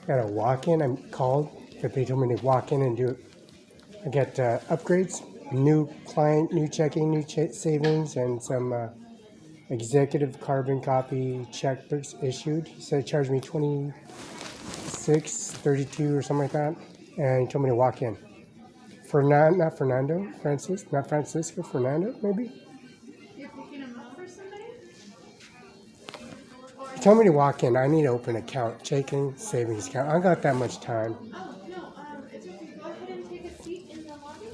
got a walk-in. I'm called, but they told me to walk in and do it. I got upgrades, new client, new checking, new savings, and some executive carbon copy checkbooks issued. He said he charged me $26.32 or something like that, and he told me to walk in. Not Fernando, not Francisco, Fernando, maybe? You're picking them up for somebody? He told me to walk in. I need to open an account, checking, savings account. I got that much time. Oh, no, it's okay. Go ahead and take a seat in the lobby.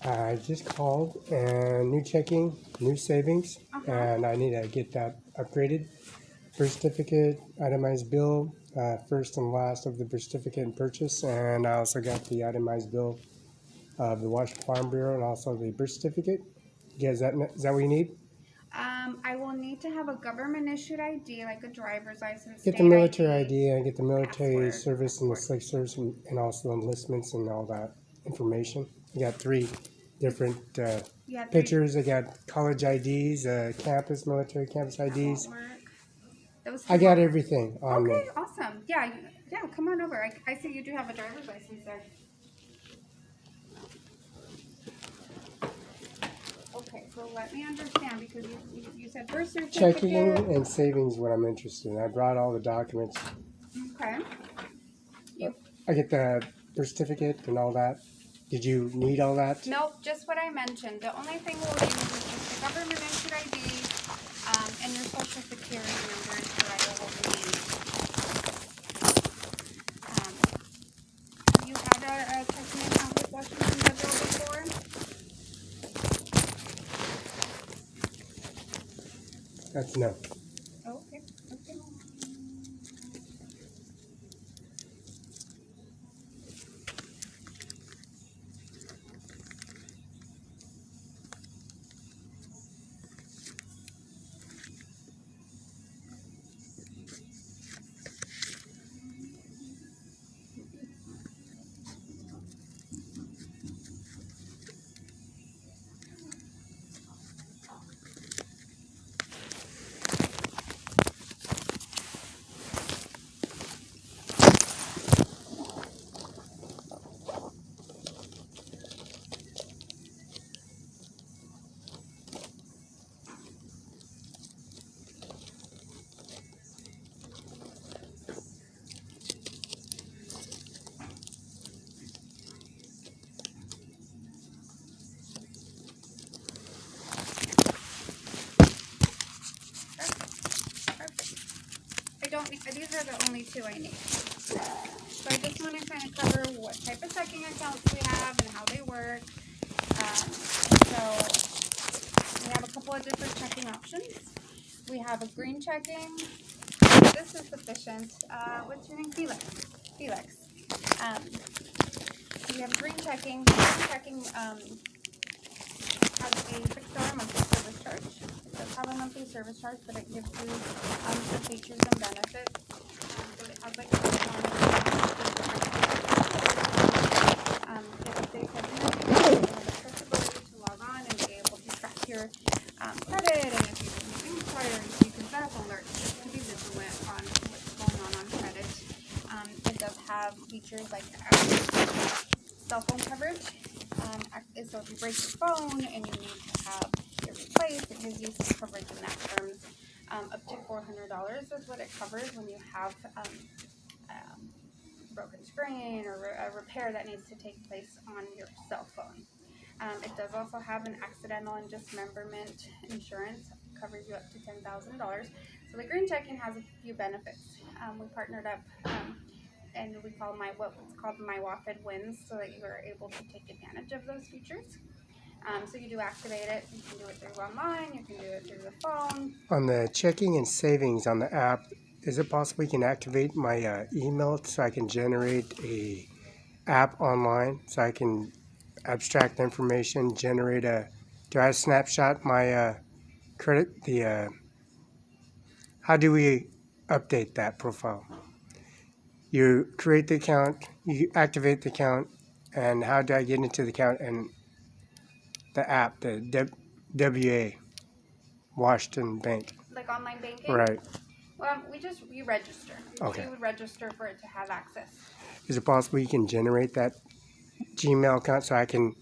I just called and new checking, new savings, and I need to get that upgraded. Birth certificate, itemized bill, first and last of the birth certificate and purchase, and I also got the itemized bill of the Washington Farm Bureau and also the birth certificate. Yeah, is that what you need? I will need to have a government issued ID, like a driver's license. Get the military ID and get the military passport, service and the slick service and also enlistments and all that information. You got 3 different pictures. I got college IDs, campus, military campus IDs. I got everything on me. Okay, awesome. Yeah, come on over. I see you do have a driver's license there. Okay, so let me understand because you said birth certificate. Checking and savings what I'm interested in. I brought all the documents. Okay. I get the birth certificate and all that. Did you need all that? Nope, just what I mentioned. The only thing we'll use is just the government issued ID and your social security number is what we need. Have you had a checking account with Washington Federal before? That's no. Oh, okay. These are the only 2 I need. So I just want to kind of cover what type of checking accounts we have and how they work. So we have a couple of different checking options. We have a green checking. This is sufficient. What's your name? Felix. Felix. So we have green checking. Green checking has a $6 monthly service charge. It does have a monthly service charge, but it gives you some features and benefits. So it has like it updates every night. You have accessibility to log on and be able to track your credit, and if you inquire, you can set up alerts to be vigilant on what's going on credit. It does have features like cell phone coverage. So if you break your phone and you need to have it replaced, it gives you some coverage in that terms. Up to $400 is what it covers when you have broken screen or a repair that needs to take place on your cell phone. It does also have an accidental and dismemberment insurance. It covers you up to $10,000. So the green checking has a few benefits. We partnered up and we call what's called my WAFD wins, so that you are able to take advantage of those features. So you do activate it. You can do it through online. You can do it through the phone. On the checking and savings on the app, is it possible you can activate my email so I can generate a app online so I can abstract information, generate do I snapshot my credit, how do we update that profile? You create the account, you activate the account, and how do I get into the account and the app, the WA, Washington Bank? Like online banking? Right. Well, you register. Okay. You would register for it to have access. Is it possible you can generate that Gmail account so I can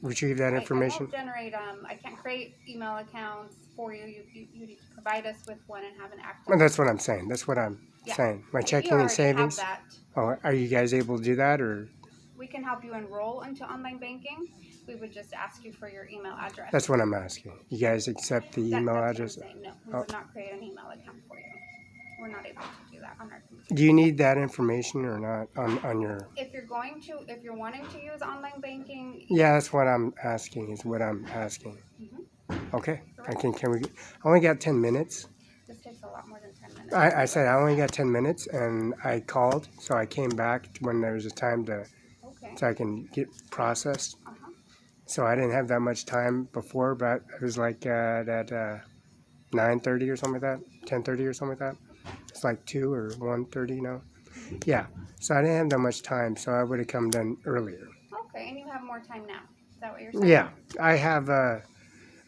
retrieve that information? I won't generate, I can't create email accounts for you. You need to provide us with one and have an active. Well, that's what I'm saying. That's what I'm saying. My checking and savings. Have that. Oh, are you guys able to do that, or? We can help you enroll into online banking. We would just ask you for your email address. That's what I'm asking. You guys accept the email address? That's what I'm saying. No, we would not create an email account for you. We're not able to do that on our computer. Do you need that information or not on your? If you're wanting to use online banking. Yeah, that's what I'm asking. Is what I'm asking. Mm-hmm. Okay. Can we? I only got 10 minutes. This takes a lot more than 10 minutes. I said I only got 10 minutes, and I called, so I came back when there was a time so I can get processed. Uh-huh. So I didn't have that much time before, but it was like at 9:30 or something like that, 10:30 or something like that. It's like 2 or 1:30 now. Yeah. So I didn't have that much time, so I would have come done earlier. Okay, and you have more time now. Is that what you're saying? Yeah, I have.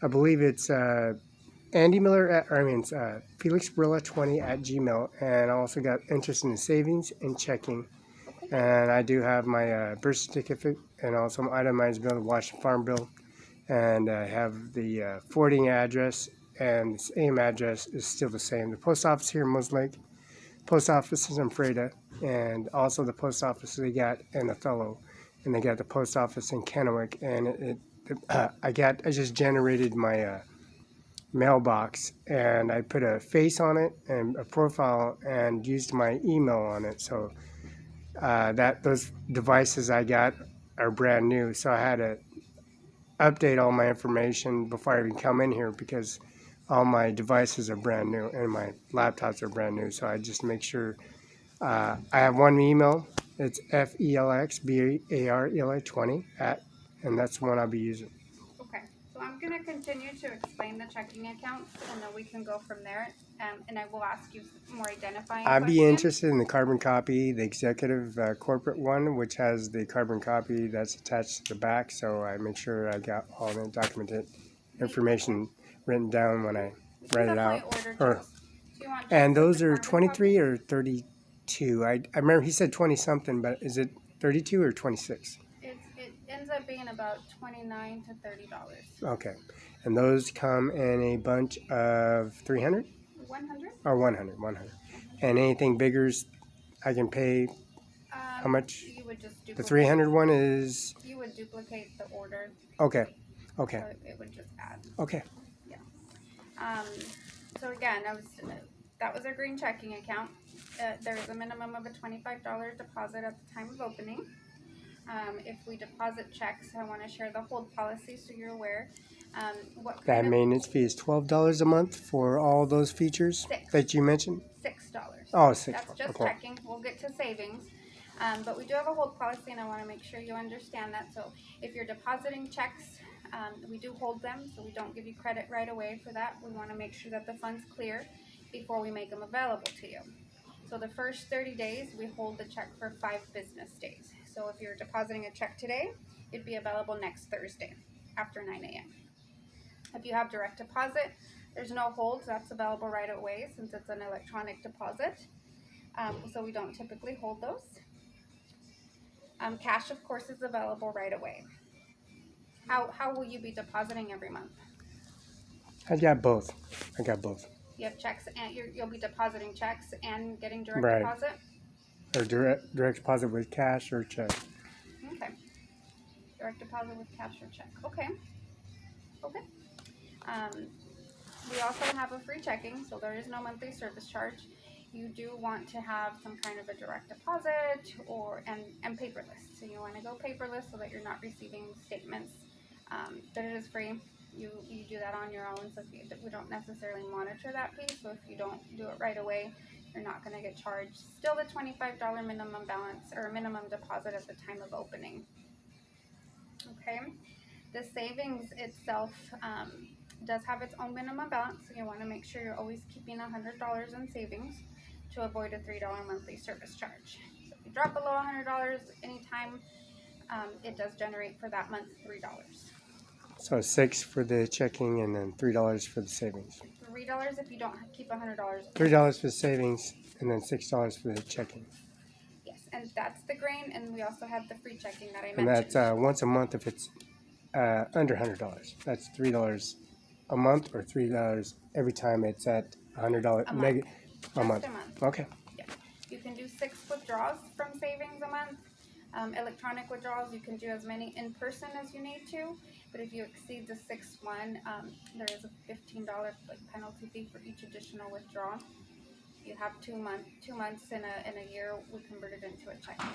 I believe it's Andy Miller Felix Barela 20 at Gmail, and I also got interest in the savings and checking. Okay. And I do have my birth certificate and also my itemized bill, the Washington Farm Bill, and I have the forwarding address, and the same address is still the same. The post office here in Moose Lake, post office is in Freda, and also the post office they got in Othello, and they got the post office in Kennewick, and I just generated my mailbox, and I put a face on it and a profile and used my email on it. So those devices I got are brand new. So I had to update all my information before I even come in here because all my devices are brand new and my laptops are brand new. So I just make sure I have one email. It's FELXBARELA20 and that's the one I'll be using. Okay, so I'm going to continue to explain the checking accounts, and then we can go from there. And I will ask you more identifying I'd be questions. interested in the carbon copy, the executive corporate one, which has the carbon copy that's attached to the back. So I make sure I got all the documented information written down when I write it out. And those are 23 or 32. I remember he said 20 something, but is it 32 or 26? It ends up being about $29 to $30. Okay, and those come in a bunch of 300. 100? Or 100. And anything bigger, I can pay how much? You would just duplicate. The 300 one is? You would duplicate the order. Okay. So it would just add. Okay. Yeah. So again, that was our green checking account. There is a minimum of a $25 deposit at the time of opening. If we deposit checks, I want to share the hold policy so you're aware. What That kind of maintenance fee is $12 a month for all those features that you mentioned? $6. Oh, $6. That's just Okay. checking. We'll get to savings. But we do have a hold policy, and I want to make sure you understand that. So if you're depositing checks, we do hold them, so we don't give you credit right away for that. We want to make sure that the funds clear before we make them available to you. So the first 30 days, we hold the check for 5 business days. So if you're depositing a check today, it'd be available next Thursday after 9 a.m. If you have direct deposit, there's no holds. That's available right away since it's an electronic deposit. So we don't typically hold those. Cash, of course, is available right away. How will you be depositing every month? I got both. You have checks, and you'll be depositing checks and getting direct Right. deposit? Or direct deposit with cash or check. Okay. Direct deposit with cash or check. Okay. Okay. We also have a free checking, so there is no monthly service charge. You do want to have some kind of a direct deposit and paperless. So you want to go paperless so that you're not receiving statements. But it is free. You do that on your own, so we don't necessarily monitor that piece. So if you don't do it right away, you're not going to get charged. Still the $25 minimum balance or minimum deposit at the time of opening. Okay. The savings itself does have its own minimum balance, so you want to make sure you're always keeping $100 in savings to avoid a $3 monthly service charge. So if you drop below $100 anytime, it does generate for that month $3. So $6 for the checking and then $3 for the savings. $3 if you don't keep $100. $3 for the savings and then $6 for the checking. Yes, and that's the grain, and we also have the free checking that I And mentioned. that's once a month if it's under $100. That's $3 a month or $3 every time it's at $100 a month. a month. A month. Okay. Yeah. You can do 6 withdrawals from savings a month. Electronic withdrawals, you can do as many in person as you need to, but if you exceed the 6th one, there is a $15 penalty fee for each additional withdrawal. You have 2 months in a year, we convert it into a checking.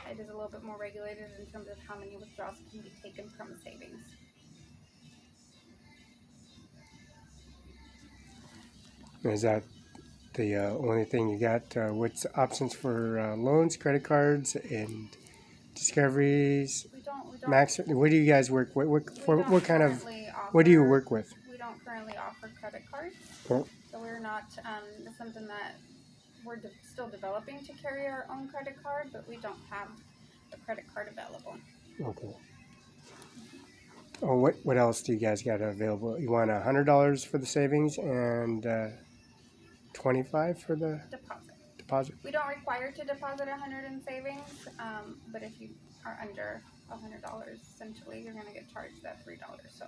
It is a little bit more regulated in terms of how many withdrawals can be taken from savings. Is that the only thing you got? What's options for loans, credit cards, and discoveries? We don't Max, what do you guys work with? What kind of? offer, What do you work with? We don't currently offer credit cards, Oh. so we're not. It's something that we're still developing to carry our own credit card, but we don't have a credit card available. Okay. Oh, what else do you guys got available? You want $100 for the savings and $25 for the deposit? We don't require to deposit $100 in savings, but if you are under $100, essentially, you're going to get charged that $3. So,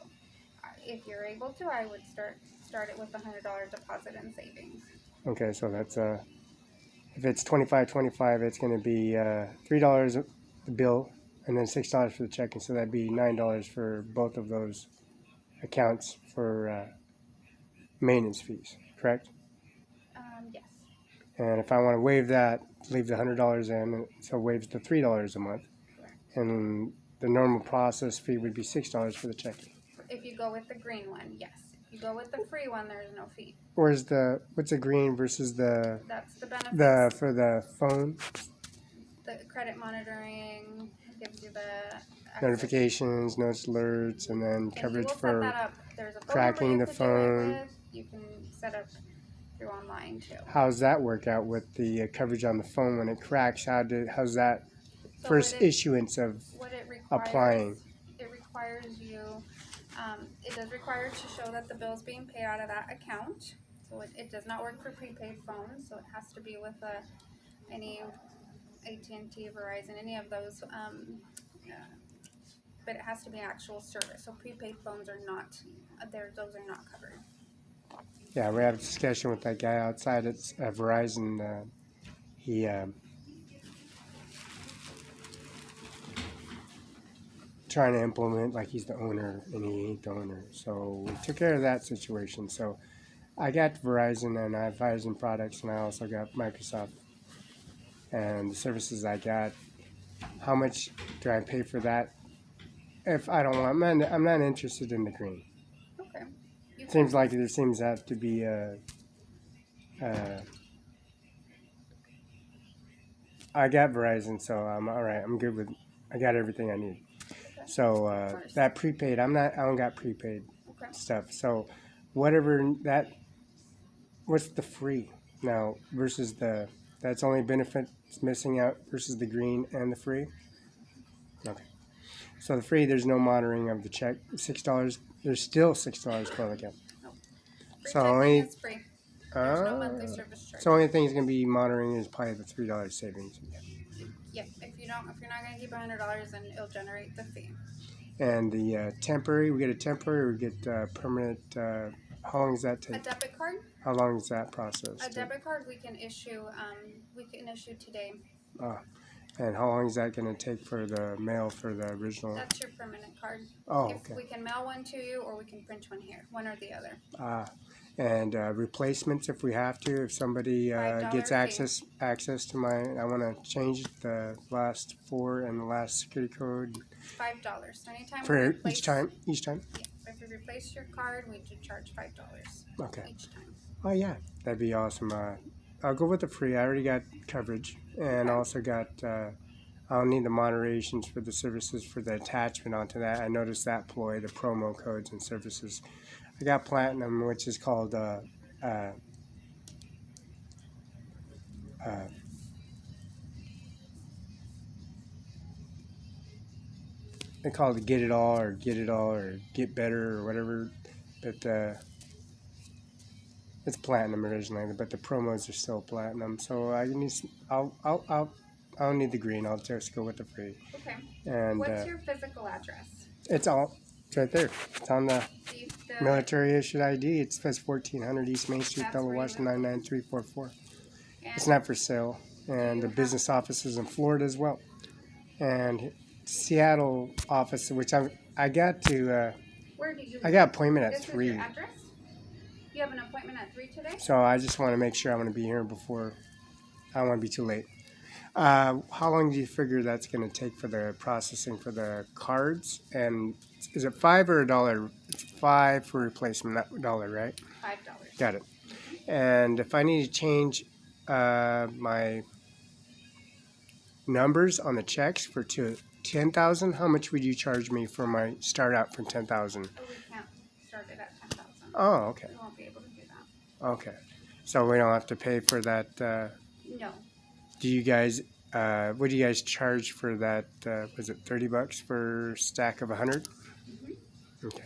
if you're able to, I would start it with a $100 deposit in savings. Okay, so that's if it's $25, it's going to be $3 the bill and then $6 for the checking. So that'd be $9 for both of those accounts for maintenance fees, correct? Yes. And if I want to waive that, leave the $100 in, so it waives the $3 a month. Correct. And the normal process fee would be $6 for the checking. If you go with the green one, yes. If you go with the free one, there's no fee. What's the green versus the That's the benefit. for the phone? The credit monitoring gives you the access. Notifications, notice alerts, and then And you coverage will set for that up. There's a phone tracking number the you can do it phone. with. You can set up through online too. How's that work out with the coverage on the phone when it cracks? How's that So first what it- issuance of what it requires, applying? It requires you, it does require to show that the bill's being paid out of that account. So it does not work for prepaid phones, so it has to be with any AT&T, Verizon, any of those, but it has to be an actual service. So prepaid phones are not, those are not covered. Yeah, we had a discussion with that guy outside at Verizon. He trying to implement like he's the owner and he ain't the owner. So we took care of that situation. So I got Verizon and I have Verizon products and I also got Microsoft and the services I got. How much do I pay for that? If I don't want, I'm not interested in the green. Okay. You Seems can- like there seems to have to be I got Verizon, so I'm all right. I'm good with. I got everything I need. Okay. So First. that prepaid, I'm not. I don't got prepaid Okay. stuff. So whatever that, what's the free now versus the that's only benefits missing out versus the green and the free. Okay. So the free, there's no monitoring of the check. $6. There's still $6 per account. Nope. Free So checking only. is free. There's no monthly service charge. So only thing is going to be monitoring is probably the $3 savings. Yeah. If you're not gonna keep $100, then it'll generate the fee. And the temporary, we get a temporary, we get permanent. How long does that A take? debit card. How long is that process? A debit card we can issue. Today. And how long is that going to take for the mail for the original? That's your permanent card. Oh, If okay. we can mail one to you, or we can print one here, one or the other. And replacements if we have to. If somebody gets $5 access to my, I want to change the last 4 and the last security code $5. Anytime we for replace, each time. Yeah, if you replace your card, we do charge $5 Okay. each time. Oh yeah, that'd be awesome. I'll go with the free. I already got coverage, and Okay. also got. I'll need the moderations for the services for the attachment onto that. I noticed that ploy, the promo codes and services. I got platinum, which is called. They call it Get It All or Get Better or whatever, but it's platinum originally. But the promos are still platinum, so I need. I'll need the green. I'll just go with the free. Okay. And What's your physical address? it's right there. It's on the The military issued ID. It says 1400 East Main Street, That's Bella, where you Washington 99344. and It's not for sale. And the have- business office is in Florida as well. And Seattle office, which I got to. Where do you? I got appointment at This is 3. your address. You have an appointment at 3 today. So I just want to make sure I'm going to be here before. I don't want to be too late. How long do you figure that's going to take for the processing for the cards? And is it $5 or $1? It's $5 for replacement, not $1, right? $5. Got it. And if I need to change my numbers on the checks to 10,000, how much would you charge me for my start out from 10,000? Oh, we can't start it at 10,000. Oh, okay. We won't be able to do that. Okay. So we don't have to pay for that. No. Do you guys? What do you guys charge for that? Was it $30 for stack of 100? Mm-hmm. Okay.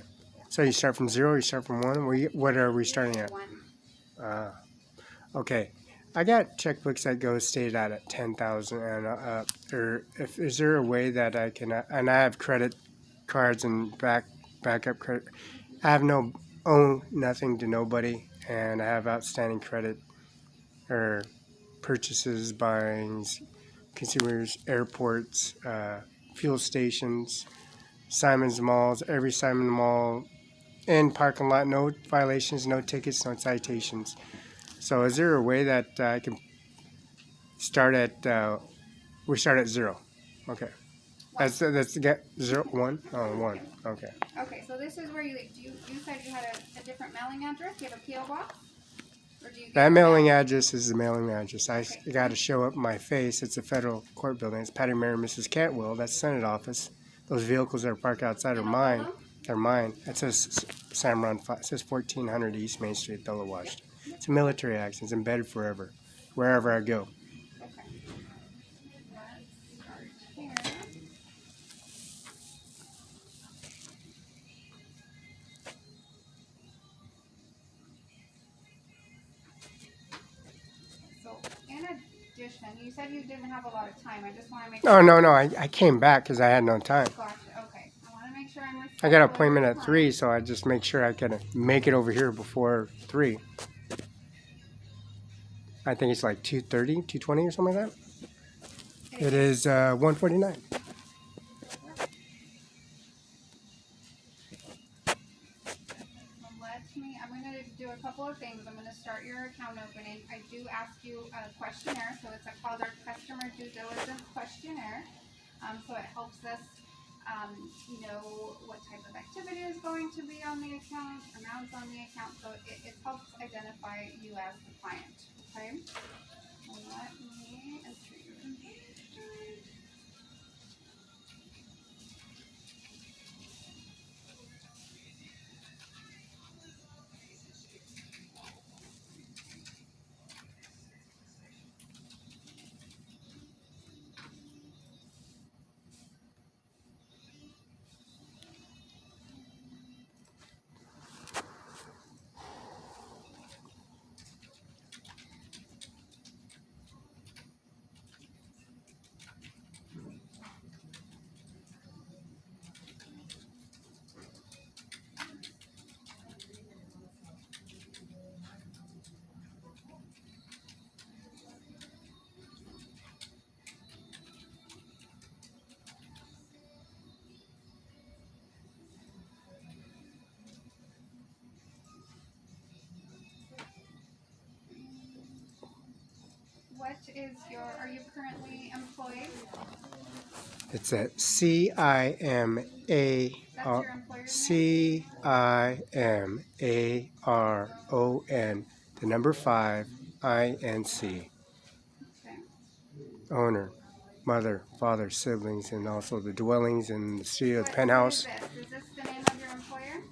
So you start from 0. You start from 1. What are we starting at? 1. Okay. I got checkbooks that go stated out at 10,000, and is there a way that I can? And I have credit cards and backup credit. I have owe nothing to nobody, and I have outstanding credit or purchases, buyings, consumers, airports, fuel stations, Simon's malls, every Simon mall, and parking lot. No violations, no tickets, no citations. So is there a way that I can start at? We start at 0. Okay. That's get 0 1. Oh, 1. Okay. Okay, so this is where you said you had a different mailing address. You have a PO box, or do you? That mailing address is the mailing address. I got to show up my face. It's a federal court building. It's Patty Mary, Mrs. Cantwell. That's Senate office. Those vehicles that are parked outside are mine. They're mine. It says Cimaron. It says 1400 East Main Street, Bella, Washington. It's a military action. It's embedded forever, wherever I go. Okay. Let's start here. So, in addition, you said you didn't have a lot of time. I just want to make Oh, no. I came back because I had no time. Gotcha. Okay. I want to make sure I'm I got an appointment at 3, so I just make sure I can make it over here before 3. I think it's like 2:30, 2:20 or something like that. It is 1:49. I'm going to do a couple of things. I'm going to start your account opening, I do ask you a questionnaire. So it's called our customer due diligence questionnaire. So it helps us know what type of activity is going to be on the account, amounts on the account. So it helps identify you as the client. Okay. Let me enter your information. What is are you currently employed? It's at Cimaron. That's your employer's name? Cimaron. The number 5 Inc. Okay. Owner, mother, father, siblings, and also the dwellings and the studio, What penthouse. is this? Is this the name of your employer?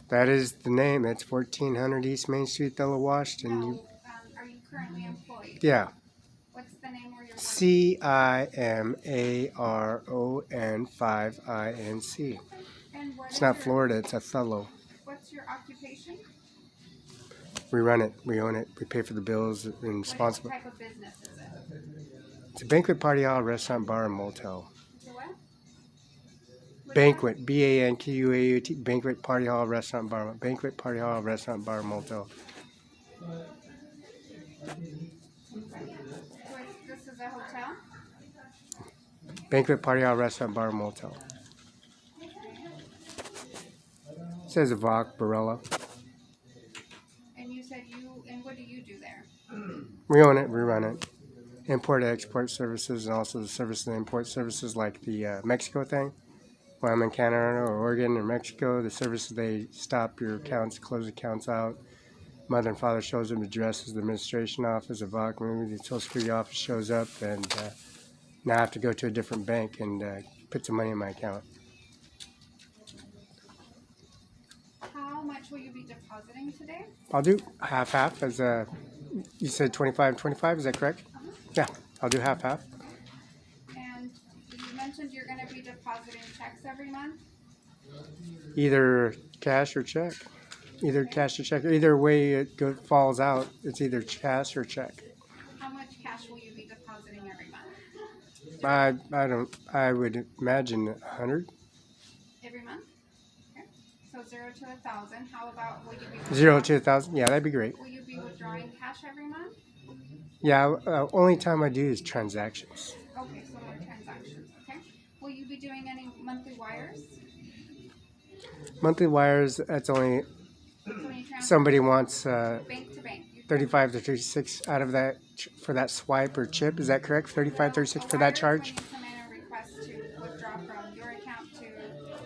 That is the name. It's 1400 East Main Street, Othello, Washington. No. Are you currently employed? Yeah. What's the name where you're working? Cimaron 5 Inc. And what It's is not your, Florida, it's Othello. what's your occupation? We run it, we own it, we pay for the bills and What responsible. type of business is it? It's a banquet, party hall, restaurant, bar, and motel. It's a what? What's Banquet, Banquet, banquet, party hall, restaurant, bar, banquet, party hall, restaurant, bar, motel. that? So this is a hotel? Banquet, party hall, restaurant, bar, motel. It says Ivanka, Barela. And you said and what do you do there? We own it, we run it. Import, export services, and also the service and import services like the Mexico thing. When I'm in Canada or Oregon or Mexico, the services, they stop your accounts, close accounts out. Mother and father shows them addresses, the administration office, a VOC, maybe the Social Security office shows up, and now I have to go to a different bank and put some money in my account. How much will you be depositing today? I'll do half-half as you said 25-25, is that correct? Yeah, I'll do half-half. And you mentioned you're going to be depositing checks every month? Either cash or check. Either cash or check. Either way it falls out, it's either cash or check. How much cash will you be depositing every month? I would imagine 100. Every month? Okay. So 0 to 1,000. How about will you be 0 to 1,000. Yeah, that'd be great. Will you be withdrawing cash every month? Yeah, only time I do is transactions. Okay, so no transactions. Okay. Will you be doing any monthly wires? Monthly wires, that's only So when you transfer somebody wants bank to bank. 35 to 36 out of that for that swipe or chip. Is that correct? 35, 36 for that charge? When you come in and request to withdraw from your account to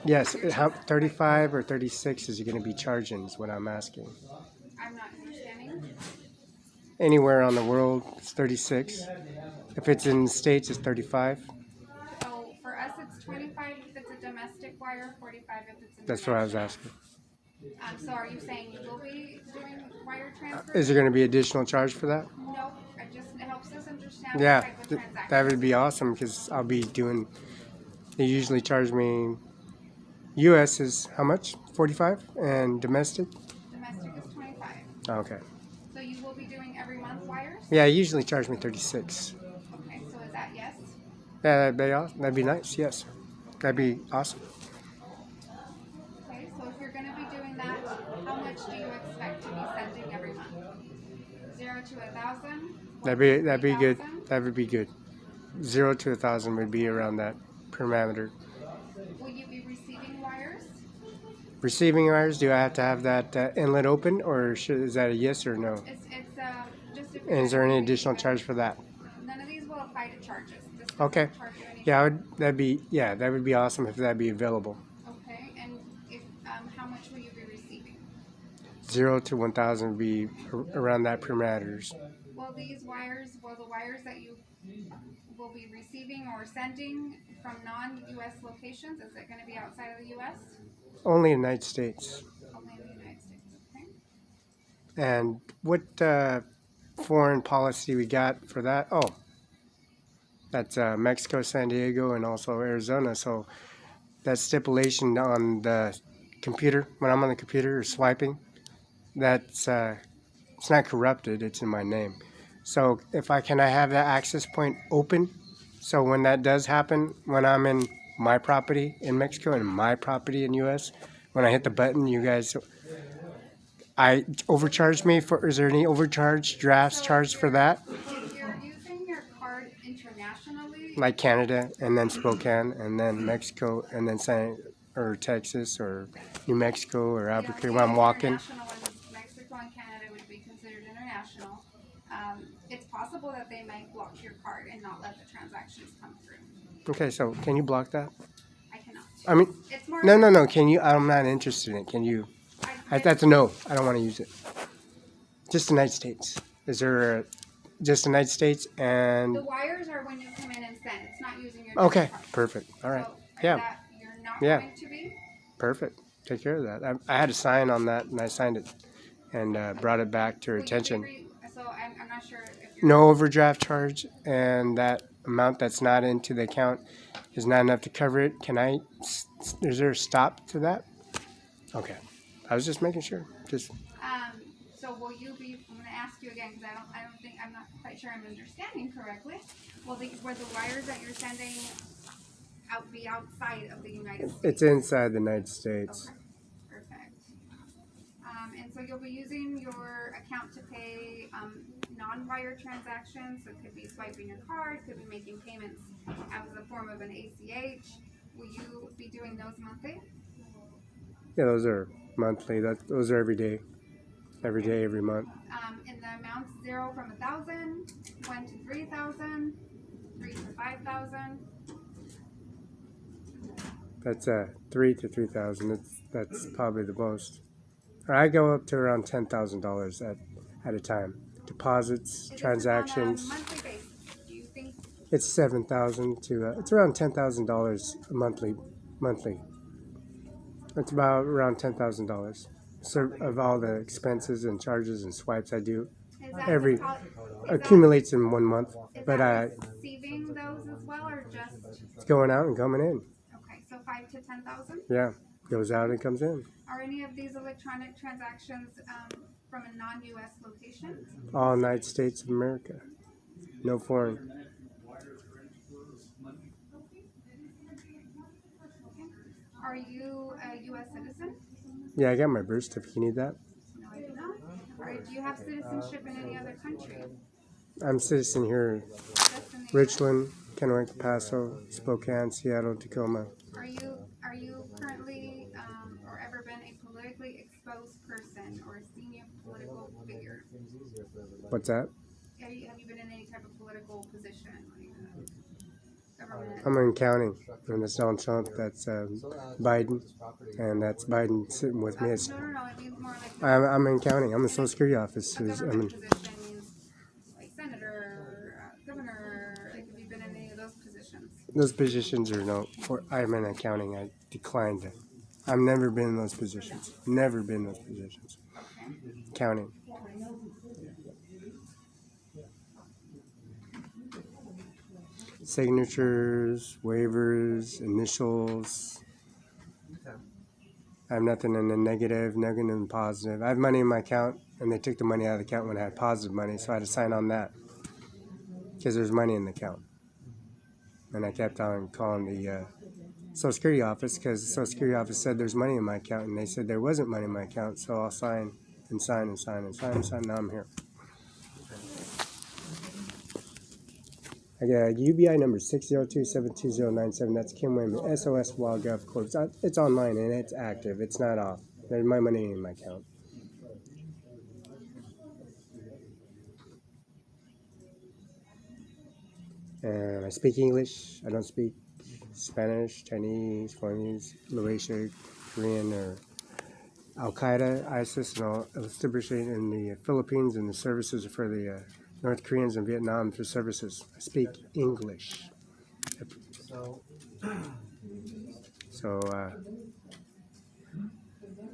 Yes. How 35 or 36 is you going to be charging is what I'm asking. I'm not understanding. Anywhere on the world, it's 36. If it's in the States, it's 35. So for us, it's 25 if it's a domestic wire, 45 if it's That's what I was international. asking. So are you saying you will be doing wire transfers? Is there going to be additional charge for that? No, it helps us understand Yeah, what type of transaction. that would be awesome because I'll be doing. They usually charge me. U.S. is how much? 45, and domestic. Domestic is 25. Okay. So you will be doing every month wires? Yeah, they usually charge me 36. Okay, so is that yes? Yeah, that'd be nice. Yes, that'd be awesome. Okay, so if you're going to be doing that, how much do you expect to be sending every month? 0 to 1,000? That'd be good. 3,000? That would be good. 0 to 1,000 would be around that parameter. Will you be receiving wires? Receiving wires, do I have to have that inlet open, or is that a yes or no? It's just if And is there any additional charge for that? none of these will apply to charges. This doesn't Okay. charge you any. Yeah, that would be awesome if that'd be available. Okay, and if how much will you be receiving? 0 to 1,000 would be around that parameters. Will the wires that you will be receiving or sending from non-U.S. locations, is it going to be outside of the U.S.? Only in the United States. Only in the United States, okay? And what foreign policy we got for that? Oh, that's Mexico, San Diego, and also Arizona. So that stipulation on the computer, when I'm on the computer or swiping, that's it's not corrupted. It's in my name. So if I have that access point open, so when that does happen, when I'm in my property in Mexico and my property in U.S., when I hit the button, you guys, I overcharged me for. Is there any overcharge drafts charged for that? If you're using your card internationally, Like Canada and then Spokane and then Mexico and then or Texas or New Mexico or Albuquerque when I'm walking. International ones, Mexico and Canada would be considered international. It's possible that they might block your card and not let the transactions come through. Okay, so can you block that? I cannot. I mean, It's more. no. Can you? I'm not interested in it. Can you? That's a no. I don't want to use it. Just the United States. Is there just the United States and? The wires are when you come in and send. It's not using your. Okay, debit card. perfect. All right. So, Yeah. that you're not Yeah. going to be. Perfect. Take care of that. I had a sign on that and I signed it and brought it back to her Will you be attention. So I'm not sure if you're. No overdraft charge, and that amount that's not into the account is not enough to cover it. Is there a stop to that? Okay. I was just making sure. So will you be? I'm going to ask you again because I don't think I'm not quite sure I'm understanding correctly. Will the wires that you're sending be outside of the United States? It's inside the United States. Okay, perfect. And so you'll be using your account to pay non-wire transactions. So it could be swiping your card, could be making payments as a form of an ACH. Will you be doing those monthly? Yeah, those are monthly. Those are every day, every month. And the amounts 0 from 1,000, 1 to 3,000, 3 to 5,000. That's 3 to 3,000. That's probably the most. Or I go up to around $10,000 at a time. Deposits, transactions. On a monthly basis, do you think? It's 7,000 to. It's around $10,000 monthly. It's about around $10,000. So of all the expenses and charges and swipes I do, accumulates in 1 month. But receiving those as well, or just? It's going out and coming in. Okay, so 5 to 10,000. Yeah, goes out and comes in. Are any of these electronic transactions from a non-U.S. location? All United States of America. No foreign. Are you a U.S. citizen? Yeah, I got my birth certificate. You need that? No, I do not. Do you have citizenship in any other country? I'm a citizen here. Just in the Richland, Kennewick, Paso, Spokane, Seattle, Tacoma. Are you currently or ever been a politically exposed person or a senior political figure? What's that? Have you been in any type of political position? Like government? I'm in counting, and it's Donald Trump. That's Biden, and that's Biden sitting with me. No. It means more like I'm in counting. I'm in Social Security office. a government position means like senator, governor. Like, have you been in any of those positions? Those positions are no. I'm in accounting. I declined it. I've never been in those positions. Never been in those positions. Okay. Counting. Signatures, waivers, initials. I have nothing in the negative, nothing in the positive. I have money in my account, and they took the money out of the account when I had positive money, so I had to sign on that because there's money in the account. And I kept on calling the Social Security office because the Social Security office said there's money in my account, and they said there wasn't money in my account, so I'll sign and sign and sign and sign and sign. Now I'm here. I got UBI number 602-72097. That's Kim Wayman. SOS Wildgov Corp. It's online and it's active. It's not off. There's my money in my account. And I speak English. I don't speak Spanish, Chinese, Vietnamese, Malaysia, Korean, or Al Qaeda, ISIS, and all establishment in the Philippines, and the services are for the North Koreans and Vietnam for services. I speak English. So,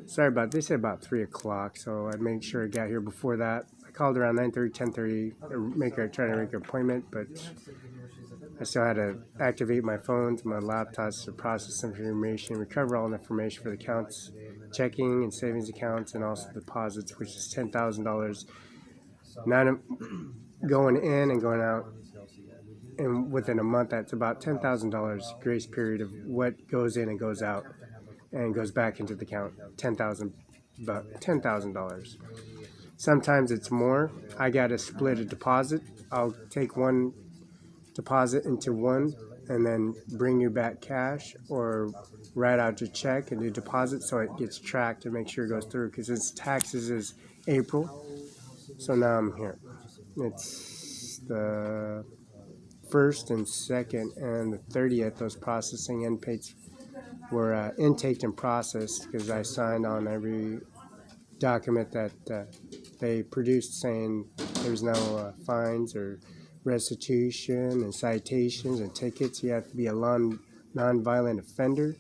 sorry about this. They said about 3 o'clock, so I made sure I got here before that. I called around 9:30, 10:30, trying to make an appointment, but I still had to activate my phones, my laptops to process information, recover all the information for the accounts, checking and savings accounts, and also deposits, which is $10,000. Not going in and going out. And within a month, that's about $10,000 grace period of what goes in and goes out and goes back into the account. $10,000. Sometimes it's more. I got to split a deposit. I'll take one deposit into one and then bring you back cash, or write out your check and do deposit so it gets tracked and make sure it goes through, because its taxes is April. So now I'm here. It's the 1st and 2nd and the 30th. Those processing intakes were intaked and processed, because I signed on every document that they produced saying there was no fines or restitution and citations and tickets. You have to be a non-violent offender.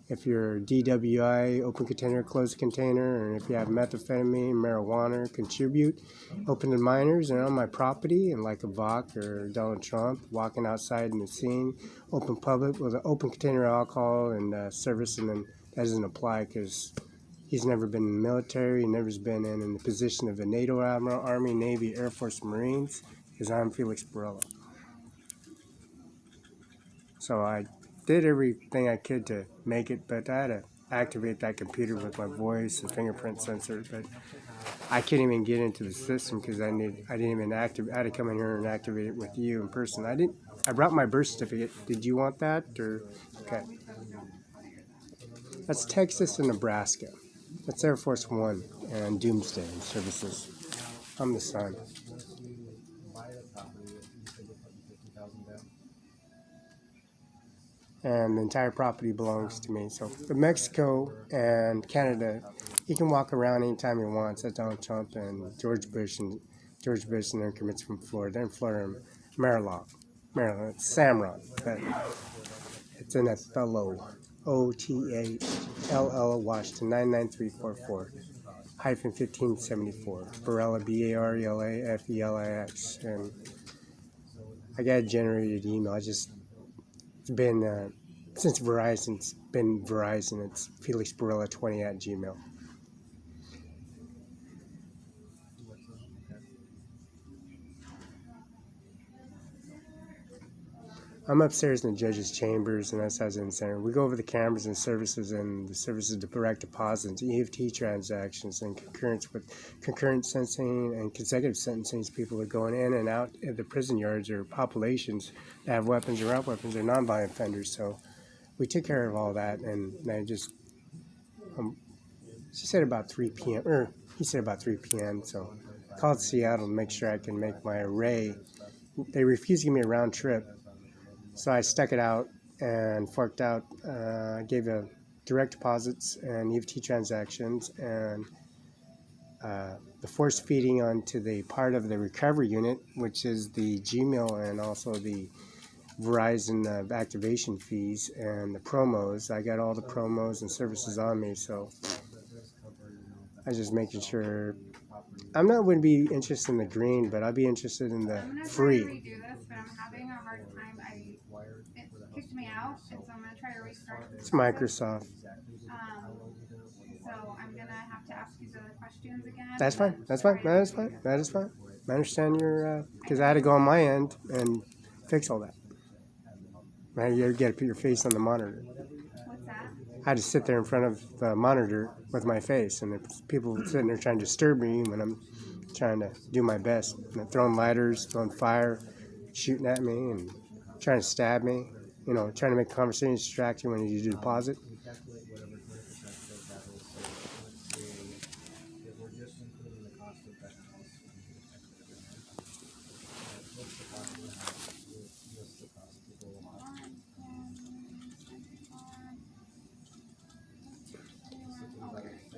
If you're DWI, open container, closed container, or if you have methamphetamine, marijuana, contribute, open to minors and on my property, and like a Bach or Donald Trump, walking outside in the scene, open public with an open container alcohol and service, and then that doesn't apply because he's never been in the military, he never been in the position of a NATO admiral, Army, Navy, Air Force, Marines, because I'm Felix Barela. So I did everything I could to make it, but I had to activate that computer with my voice, the fingerprint sensor, but I couldn't even get into the system because I didn't even activate. I had to come in here and activate it with you in person. I brought my birth certificate. Did you want that? Or okay. That's Texas and Nebraska. That's Air Force One and Doomsday services. I'm the son. And the entire property belongs to me. So Mexico and Canada, he can walk around anytime he wants. That's Donald Trump and George Bush and their commits from Florida. They're in Florida, Maryland. It's Cimaron. But it's in Othello, Othello, Washington, 99344. -1574. Barela, Barela, and I got a generated email. It's been since Verizon. It's been Verizon. It's FelixBarela20@gmail. I'm upstairs in the judge's chambers, and that's how it's in the center. We go over the cameras and services, and the services to direct deposits, EFT transactions, and concurrent sentencing and consecutive sentencing. People are going in and out of the prison yards, or populations that have weapons or without weapons, or non-violent offenders. So we took care of all that, and I just she said about 3 p.m. or he said about 3 p.m. So I called Seattle to make sure I can make my array. They refused to give me a round trip. So I stuck it out and forked out, gave a direct deposits and EFT transactions, and the force feeding onto the part of the recovery unit, which is the Gmail and also the Verizon activation fees and the promos. I got all the promos and services on me, so I was just making sure. Wouldn't be interested in the green, but I'd be interested in the free. I'm going to try to redo this, but I'm having a hard time. It kicked me out, and so I'm going to try to restart this. It's Microsoft. So I'm going to have to ask these other questions again. That's fine. That is fine. I understand your, because I had to go on my end and fix all that. Right, you got to put your face on the monitor. What's that? I had to sit there in front of the monitor with my face, and there's people sitting there trying to disturb me when I'm trying to do my best. Throwing lighters, throwing fire, shooting at me and trying to stab me. You know, trying to make conversation distract you when you do deposit.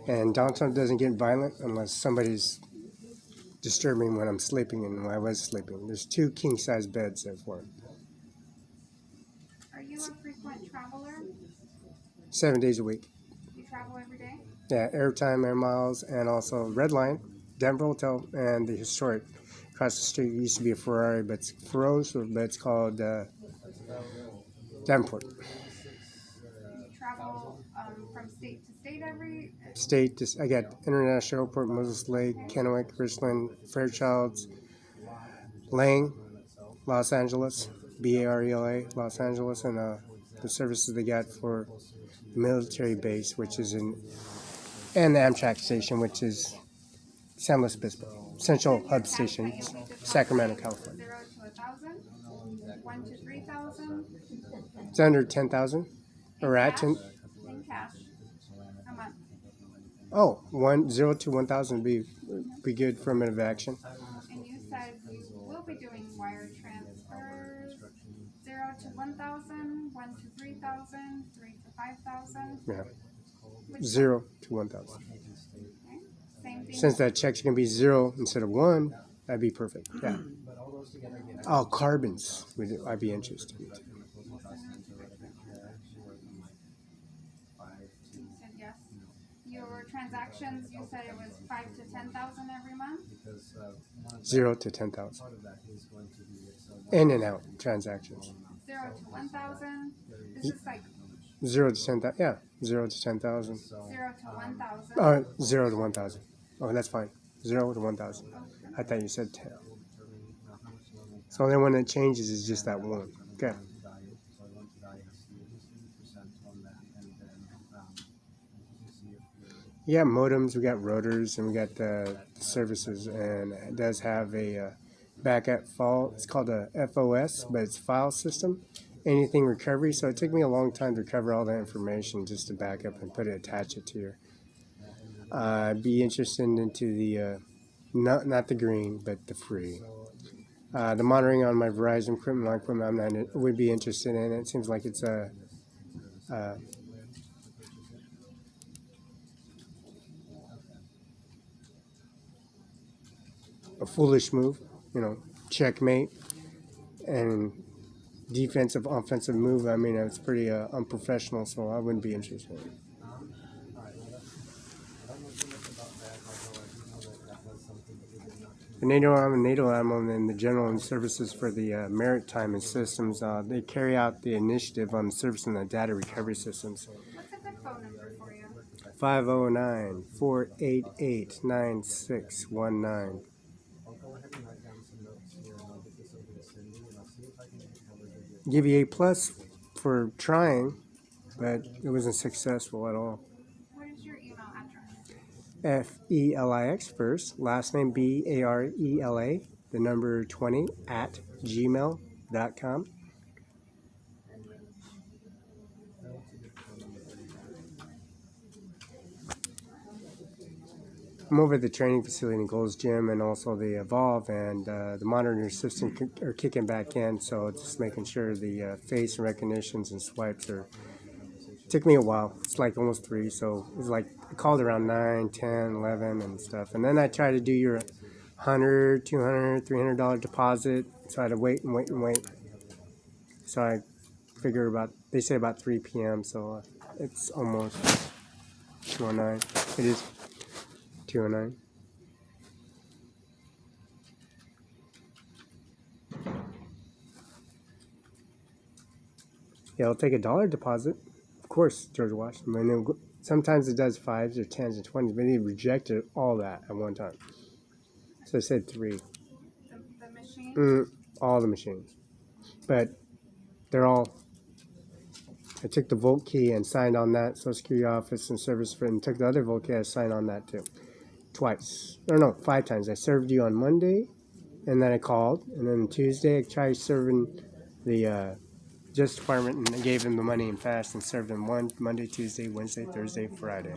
And downtown doesn't get violent unless somebody's disturbing when I'm sleeping and when I was sleeping. There's 2 king-size beds there for it. Are you a frequent traveler? 7 days a week. You travel every day? Yeah, airtime, air miles, and also Red Line, Denver Hotel, and the historic. Across the street used to be a Ferrari, but it's Ferros, but it's called Davenport. You travel from state to state every... State, I got International Airport, Moses Lake, Kennewick, Richland, Fairchilds, Lang, Los Angeles, Barela, Los Angeles, and the services they got for the military base, which is in, and the Amtrak station, which is San Luis Obispo, Central Hub Station, Sacramento, California. 0 to 1,000, 1 to 3,000. It's under 10,000, or at 10. In cash. A month. Oh, 0 to 1,000 be good for a minute of action. And you said you will be doing wire transfers. 0 to 1,000, 1 to 3,000, 3 to 5,000. Yeah. 0 to 1,000. Okay. Same thing. Since that check's gonna be 0 instead of 1, that'd be perfect. Yeah. Oh, carbons. I'd be interested. You said yes. Your transactions, you said it was 5 to 10,000 every month. 0 to 10,000. In and out transactions. 0 to 1,000. This is like 0 to 10,000. Yeah, 0 to 10,000. 0 to 1,000. 0 to 1,000. Oh, that's fine. 0 to 1,000. I thought you said 10. So the only one that changes is just that one. Okay. We got modems, we got rotors, and we got the services, and it does have a backup file. It's called a FOS, but it's file system. Anything recovery. So it took me a long time to recover all that information just to back up and attach it to your. I'd be interested into the not the green, but the free. The monitoring on my Verizon equipment, I'm not would be interested in. It seems like it's a foolish move, you know, checkmate, and defensive, offensive move. I mean, it's pretty unprofessional, so I wouldn't be interested. The NATO, I'm a NATO animal, and the general services for the maritime and systems. They carry out the initiative on the service and the data recovery systems. What's a good phone number for you? 509-488-9619. Give you A+ for trying, but it wasn't successful at all. What is your email address? Felix first, last name Barela, the number 20 at gmail.com. I'm over at the training facility in Gold's Gym and also the Evolve, and the monitoring system are kicking back in, so it's just making sure the face recognitions and swipes are. It took me a while. It's like almost 3, so it was like I called around 9, 10, 11 and stuff, and then I tried to do your $100, $200, $300 deposit, so I had to wait and wait and wait. So I figure they say about 3 p.m., so it's almost 2:09. It is 2:09. Yeah, I'll take $1 deposit. Of course, George Washington. I mean, sometimes it does 5s or 10s or 20s, but he rejected all that at one time. So I said 3. The machine? All the machines. But they're all. I took the Volt key and signed on that, Social Security Office and Service for, and took the other Volt key, I signed on that too. Twice. Or no, 5 times. I served you on Monday, and then I called, and then Tuesday I tried serving the Justice Department, and I gave them the money and fast and served them one Monday, Tuesday, Wednesday, Thursday, Friday.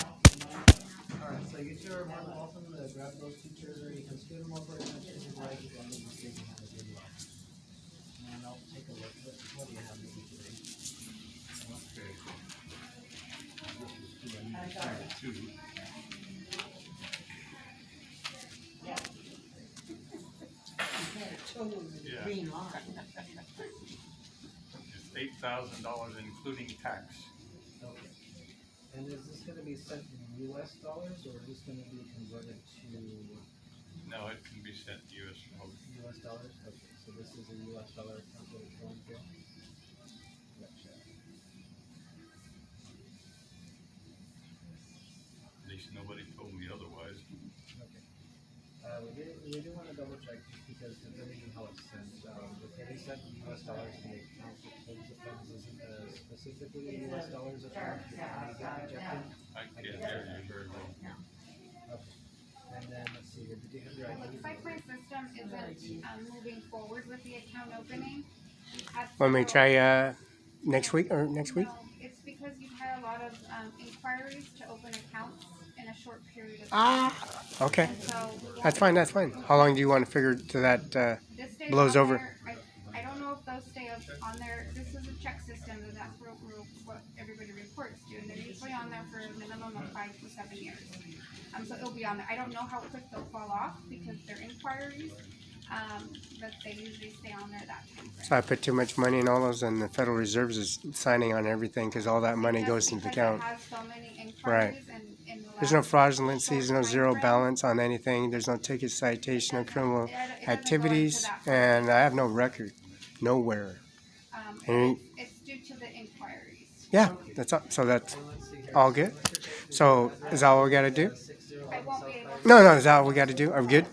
Alright, so you two are more than welcome to grab those teachers, or you can scoot them over if you'd like, if any of you can have a good luck. And I'll take a look, what do you have maybe today? Green line. It's $8,000 including tax. Okay. And is this gonna be sent in US dollars, or is this gonna be converted to No, it can be sent US dollars. US dollars? Okay, so this is a US dollar account that it's going to? Gotcha. At least nobody told me otherwise. Okay. We do wanna double check just because depending on how it's sent, if it is sent in US dollars to the account that holds the funds isn't specifically a US dollars account, it may get rejected. I can't hear you very well. Okay. And then, let's see, did you have your It ID? looks like my system isn't moving forward with the account opening. We've had Want me to several- try next week or next week? No, it's because you've had a lot of inquiries to open accounts in a short period of time. Okay, And so that's fine. That's fine. How long do you want to figure to that? this stays blows on over. there. I don't know if those stay on there. This is a check system, and that's what everybody reports to, and they're usually on there for a minimum of 5 to 7 years. So it'll be on there. I don't know how quick they'll fall off because they're inquiries, but they usually stay on there that time frame. So I put too much money in all those, and the Federal Reserve is signing on everything because all that money Yes, goes into the because account. it has so many inquiries and in the There's no last fraudulency, short there's no time zero frame, balance on anything, there's no ticket citation, no criminal it doesn't go into activities, that part. and I have no record, nowhere. And It's due to the inquiries. yeah, that's all. So that's all good. So is that all we got to do? I won't be able to. No, is that all we got to do? Are we good?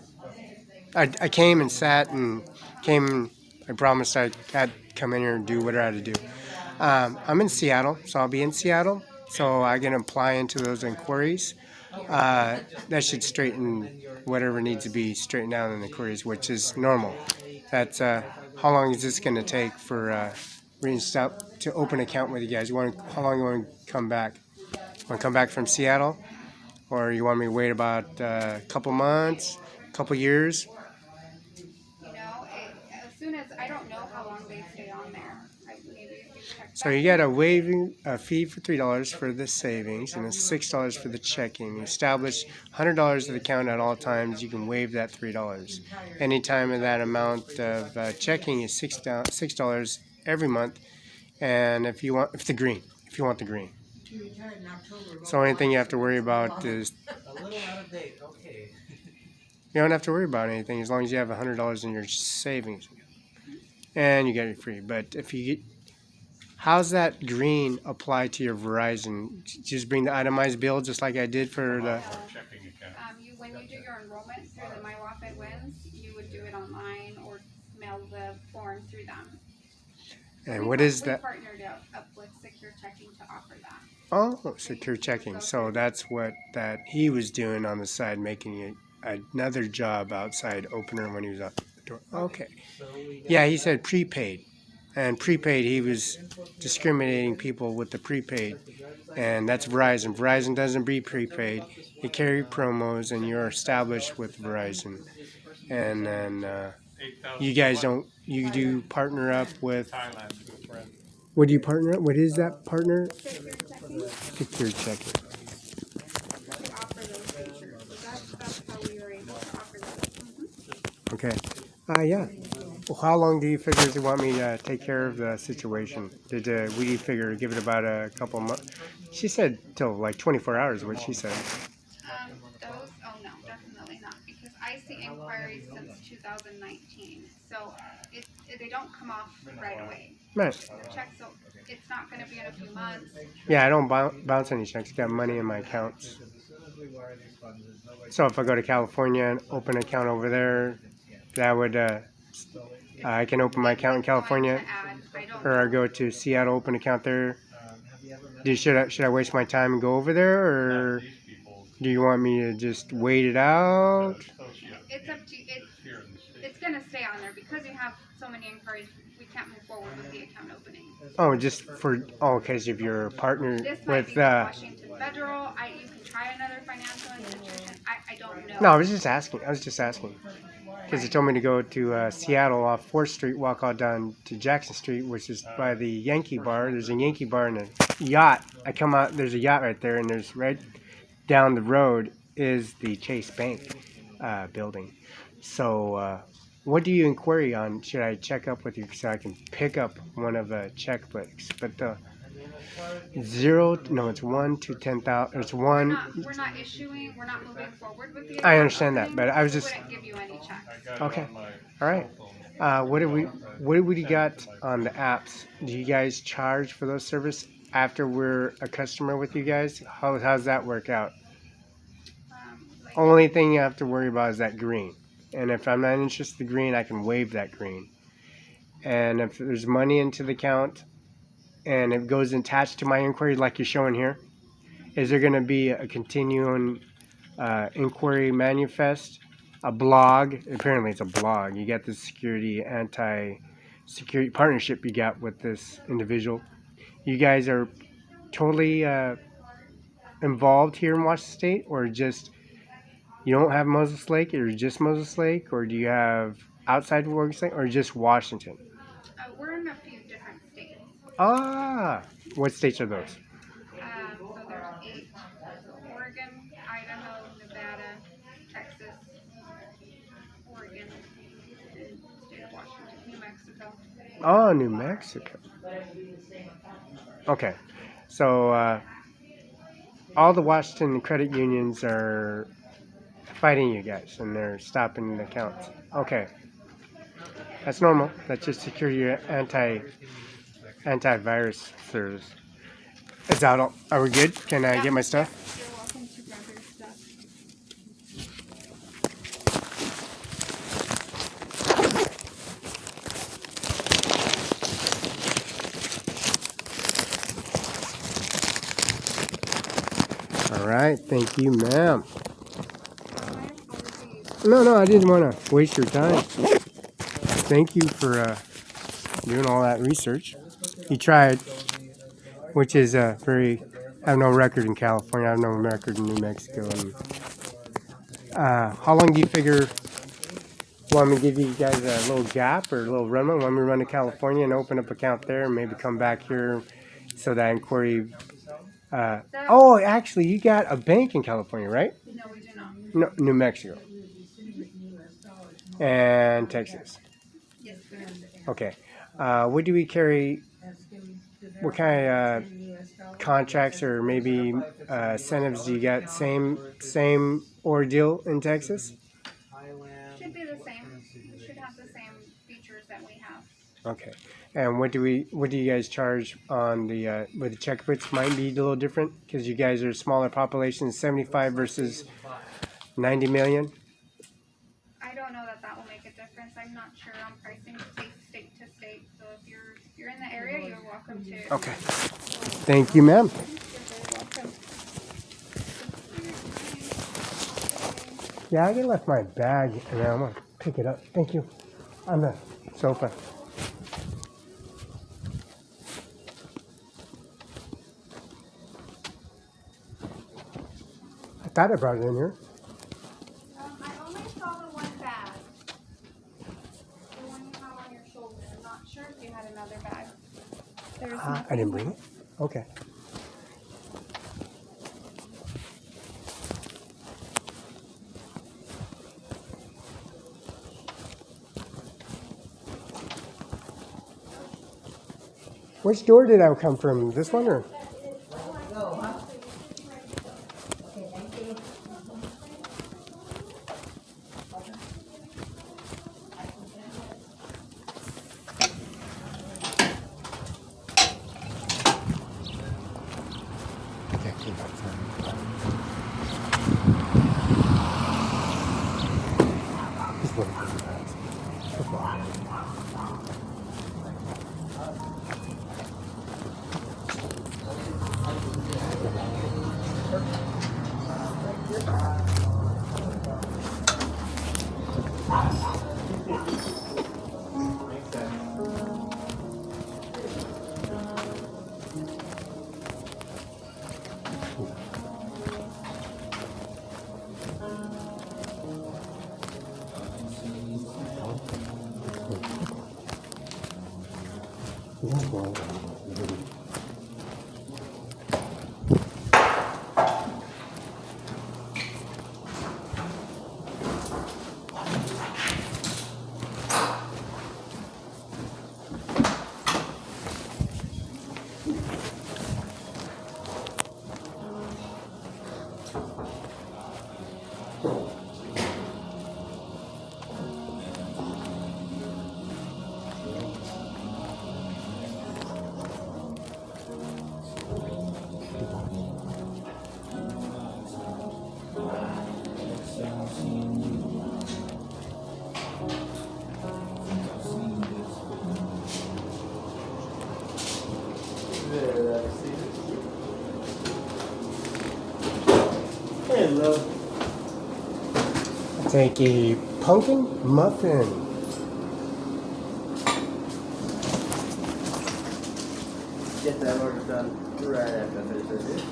I came and sat and came. I promised I'd come in here and do whatever I had to do. I'm in Seattle, so I'll be in Seattle. So I can apply into those inquiries. That should straighten whatever needs to be straightened out in the queries, which is normal. That's how long is this going to take for reinstall to open account with you guys? How long you want to come back? Want to come back from Seattle, or you want me to wait about a couple months, couple years? As soon as I don't know how long they stay on there. Maybe if you check So that. you got a waiving a fee for $3 for the savings and it's $6 for the checking. You establish $100 of the account at all times. You can waive that $3. Any time of that amount of checking is $6 every month. And if you want the green. So anything you have to worry about is A little out of date, okay. you don't have to worry about anything as long as you have $100 in your savings, and you get it free. But if you get, how's that green apply to your Verizon? Just bring the itemized bill, just like I did for the. Our checking account. When you do your enrollment through the My WaFd Wins, you would do it online or mail the form through them. And what is We that? partnered up with Secure Checking to offer that. Oh, secure checking. So that's what that he was doing on the side, making it another job outside opener when he was out the door. Okay. So we got Yeah, he said prepaid. And prepaid, he was discriminating people with the prepaid. And that's Verizon. Verizon doesn't be prepaid. They carry promos, and you're established with Verizon. And then you guys don't, you do partner up with, Thailand to a friend. what do you partner up? What is that partner? Secure Checking, Secure checking. we offer those features. So that's how we were able to offer those. Okay. Yeah. Well, how long do you figure you want me to take care of the situation? Did we figure give it about a couple months? She said till like 24 hours. What she said. Oh no, definitely not, because I see inquiries since 2019. So they don't come off right away. Right. The check, so it's not going to be in a few months. Yeah, I don't bounce any checks. Got money in my accounts. as soon as we wire these funds, there's no way. So if I go to California and open an account over there, that would I can open my account in California, I don't or I know. go to Seattle, open an account there. Should I waste my time and go over there, or These people, do you want me to just wait it out? associate It's up to you. here in the state. It's gonna stay on there because you have so many inquiries. We can't move forward with the account opening. Oh, just for because if you're a partner This might with be Washington Federal. You can try another financial institution. I don't know. No, I was just asking. Because they told me to go to Seattle off 4th Street, walk all down to Jackson Street, which is by the Yankee Bar. There's a Yankee Bar and a yacht. I come out, there's a yacht right there, and there's right down the road is the Chase Bank building. So, what do you inquiry on? Should I check up with you so I can pick up one of the checkbooks? But it's 1 to 10,000. It's one. We're not issuing. We're not moving forward with the. I understand that, but I was just. We wouldn't give you any checks. Okay. All right. What do we got on the apps? Do you guys charge for those services after we're a customer with you guys? How's that work out? Like, Only thing you have to worry about is that green. And if I'm not interested in the green, I can waive that green. And if there's money into the account and it goes attached to my inquiry like you're showing here, is there going to be a continuing inquiry manifest? A blog? Apparently it's a blog. You got the anti-security partnership you got with this individual. You guys are totally involved here in Washington State, or just you don't have Moses Lake, or just Moses Lake, or do you have outside of Oregon State, or just Washington? we're in a few different states. Ah, what states are those? So there's 8: Oregon, Idaho, Nevada, Texas, Oregon, and state of Washington, New Mexico. Oh, New Mexico. Okay, so all the Washington credit unions are fighting you guys, and they're stopping the accounts. Okay, that's normal. That's just security antivirus service. Is that all? Are we good? Can I get my stuff? You're welcome to grab your stuff. All right, thank you, ma'am. No, I didn't want to waste your time. Thank you for doing all that research. You tried, which is very. I have no record in California. I have no record in New Mexico. And, how long do you figure? Want me to give you guys a little gap or a little runway? Want me to run to California and open up account there, and maybe come back here so that inquiry. Oh, actually, you got a bank in California, right? No, we do not. No, New Mexico. And Texas. Yes, we do. Okay. What do we carry? What kind of contracts or maybe incentives do you got? Same ordeal in Texas? Should be the same. We should have the same features that we have. Okay. And what do you guys charge on the with the checkbooks? Might be a little different because you guys are a smaller population, 75 versus 90 million. I don't know that will make a difference. I'm not sure on pricing state to state. So if you're in the area, you're welcome to. Okay. Thank you, ma'am. You're very welcome. Yeah, I left my bag and I'm gonna pick it up. Thank you. On the sofa. I thought I brought it in here. I only saw the one bag. The one you have on your shoulder. I'm not sure if you had another bag. There's I didn't bring it. Okay. Which door did I come from? This one or? Hello. I'll take a pumpkin muffin. Get that order done right after I finish this here.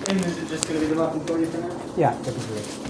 And is it just going to be the muffin for you for now? Yeah, that'd be great.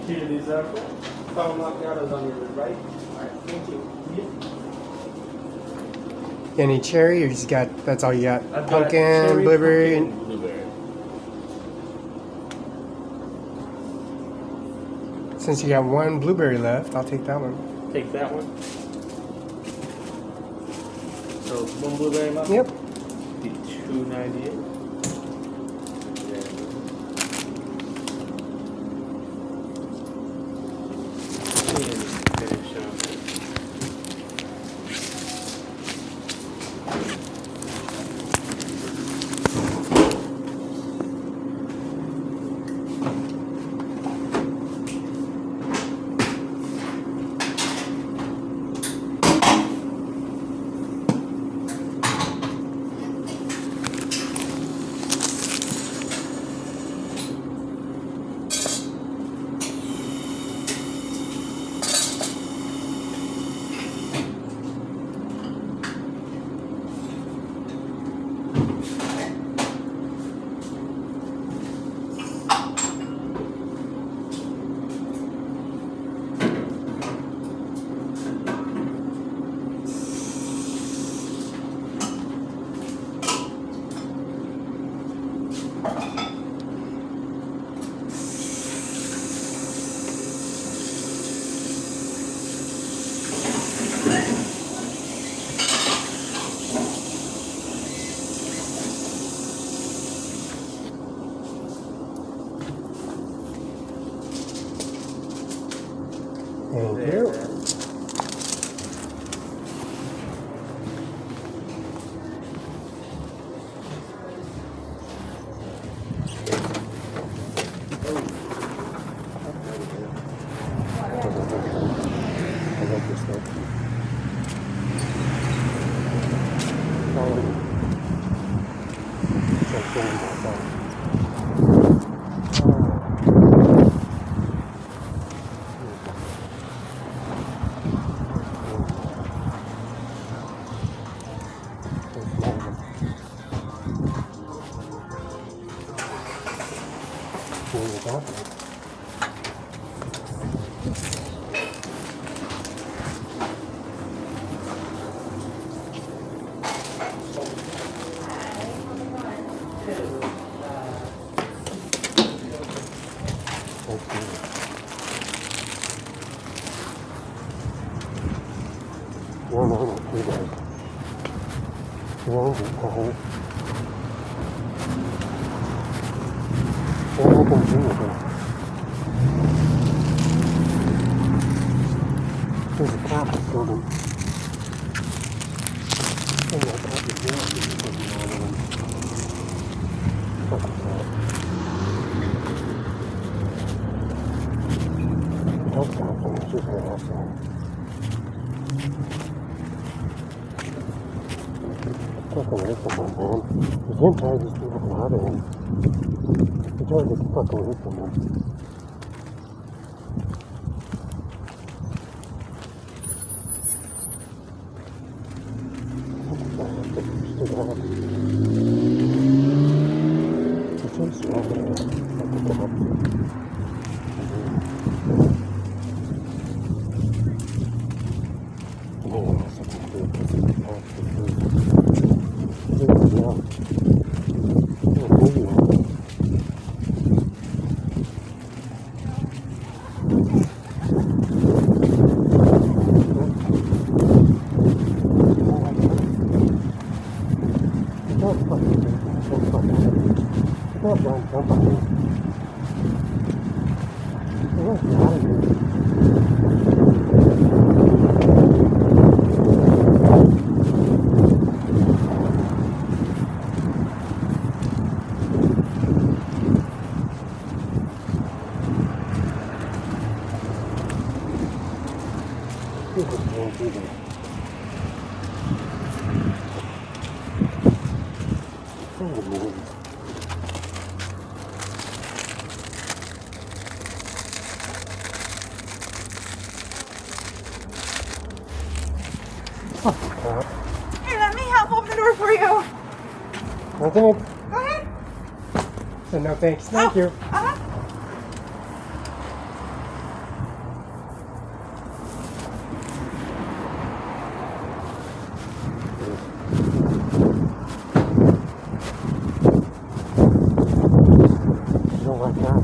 Here, these are phone macchiatos on your right. Alright, thank you. Any cherry, or you just got, that's all you got? I've got Pumpkin, cherry, blueberry, pumpkin, blueberry. and since you got one blueberry left, I'll take that one. Take that one. So one blueberry muffin. Yep. The $2.98. Finish up. Thank There, you. then. I love this stuff. So, There's a Catholic building. Fuck away from him, man. He's gonna try these people out of him. He's trying to get the fuck away from him. Hey, let me help open the door for you. No thanks. Go ahead. So no thanks. Thank you. Uh-huh. You don't like that?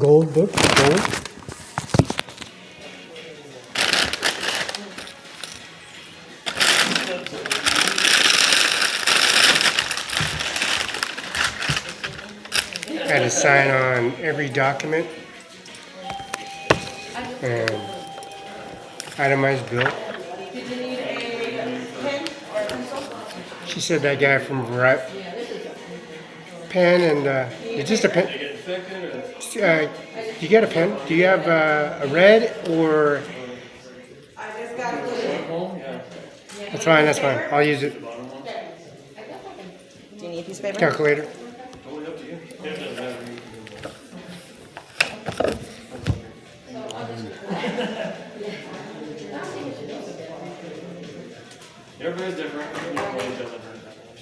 gold book, gold. I had to sign on every document and itemized bill. Did you need a pen or a pencil? She said that guy from pen and just a pen. You get a pen? Do you have a red or? I just got a little. That's fine. That's fine. I'll use it. Do you need a piece of paper? Calculator. Everybody's different. Everybody doesn't hurt that much.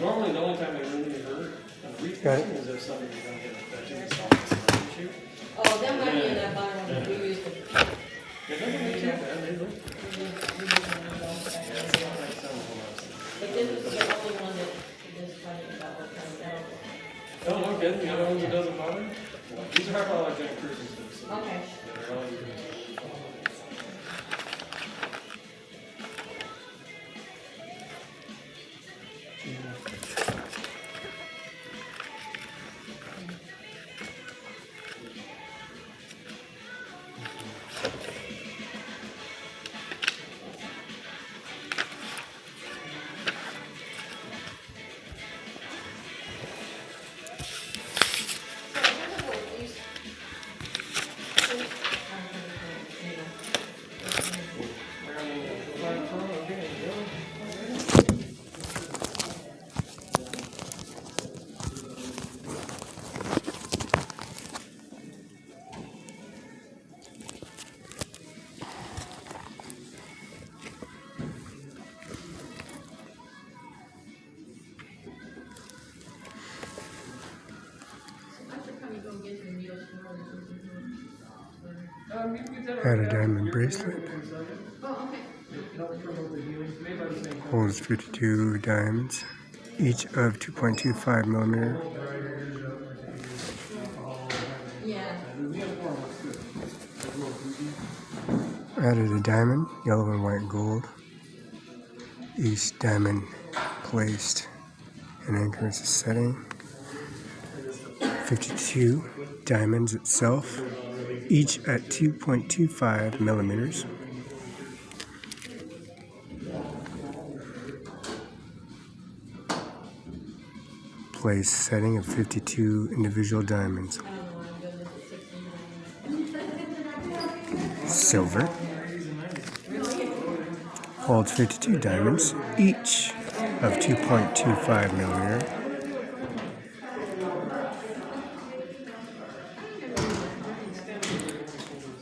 Normally, the only time they really hurt a reflex is if somebody's going to get infected with something issue. Oh, that might be in that bottom one we used. It doesn't make you bad. They look. But this is the only one that is funny about what comes out. Oh, no kidding. The other ones it doesn't bother? These are hypoallergenic cruises. Okay. They're all you Had a diamond bracelet. Holds 52 diamonds, each of 2.25 millimeter. Added a diamond, yellow and white gold. Each diamond placed and anchors a setting. 52 diamonds itself, each at 2.25 millimeters. Place setting of 52 individual diamonds. Silver holds 52 diamonds, each of 2.25 millimeter.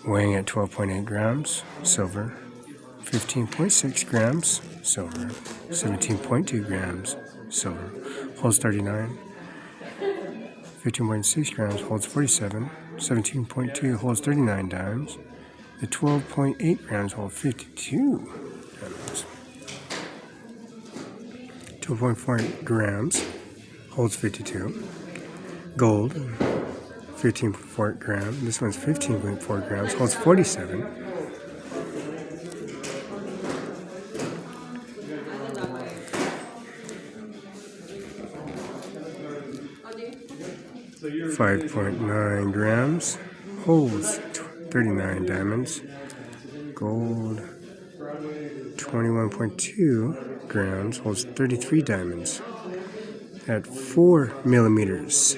Weighing at 12.8 grams, silver. 15.6 grams, silver. 17.2 grams, silver. Holds 39. 15.6 grams holds 47. 17.2 holds 39 dimes. The 12.8 grams hold 52 diamonds. 12.4 grams holds 52. Gold, 15.4 grams. This one's 15.4 grams, holds 47. $5.9 grams, holds 39 diamonds. Gold, 21.2 grams, holds 33 diamonds at 4 millimeters.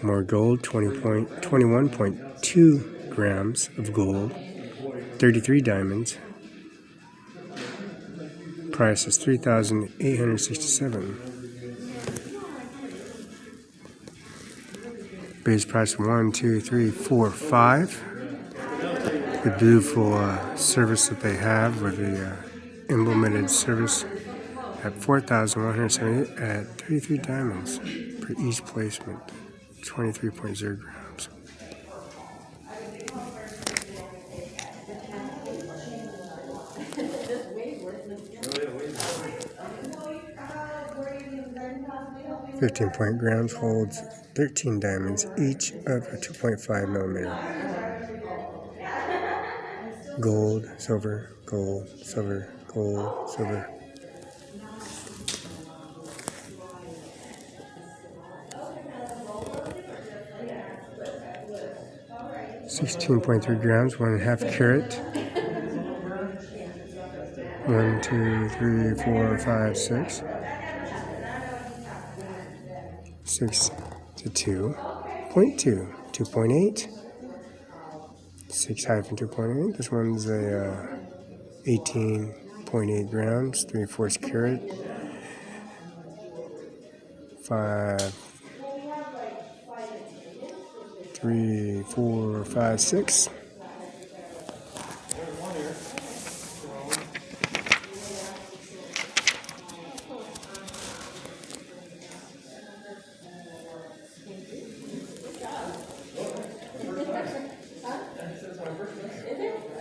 More gold, 21.2 grams of gold, 33 diamonds. Price is $3,867. Base price 1, 2, 3, 4, 5. The beautiful service that they have with the implemented service at 4,170 at 33 diamonds per each placement, 23.0 grams. 15 grams holds 13 diamonds, each of a 2.5 millimeter. Gold, silver, gold, silver, gold, silver. 16.3 grams, 1.5 carat. 1, 2, 3, 4, 5, 6. 6 to 2.2, 2.8. 6 hyphen 2.8. This one's a 18.8 grams, 3/4 carat. 5, 3, 4, 5, 6.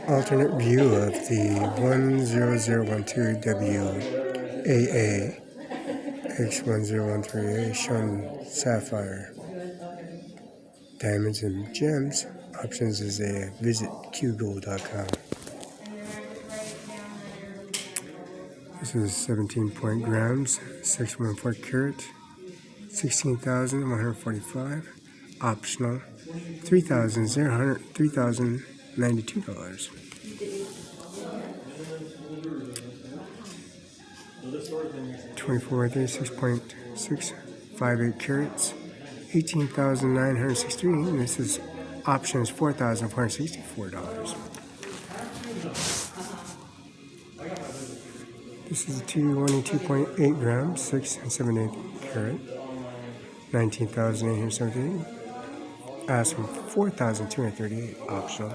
Alternate view of the 10012 WAA X1013A shown sapphire. Diamonds and gems. Options is a visit qgold.com. This is 17 grams, 6.4 carat, 16,145. Optional, $3,092. 24 6.658 carats, 18,963. And this is options $4,464. This is 222.8 grams, 6.78 carat, 19,878. Asking $4,238. Optional.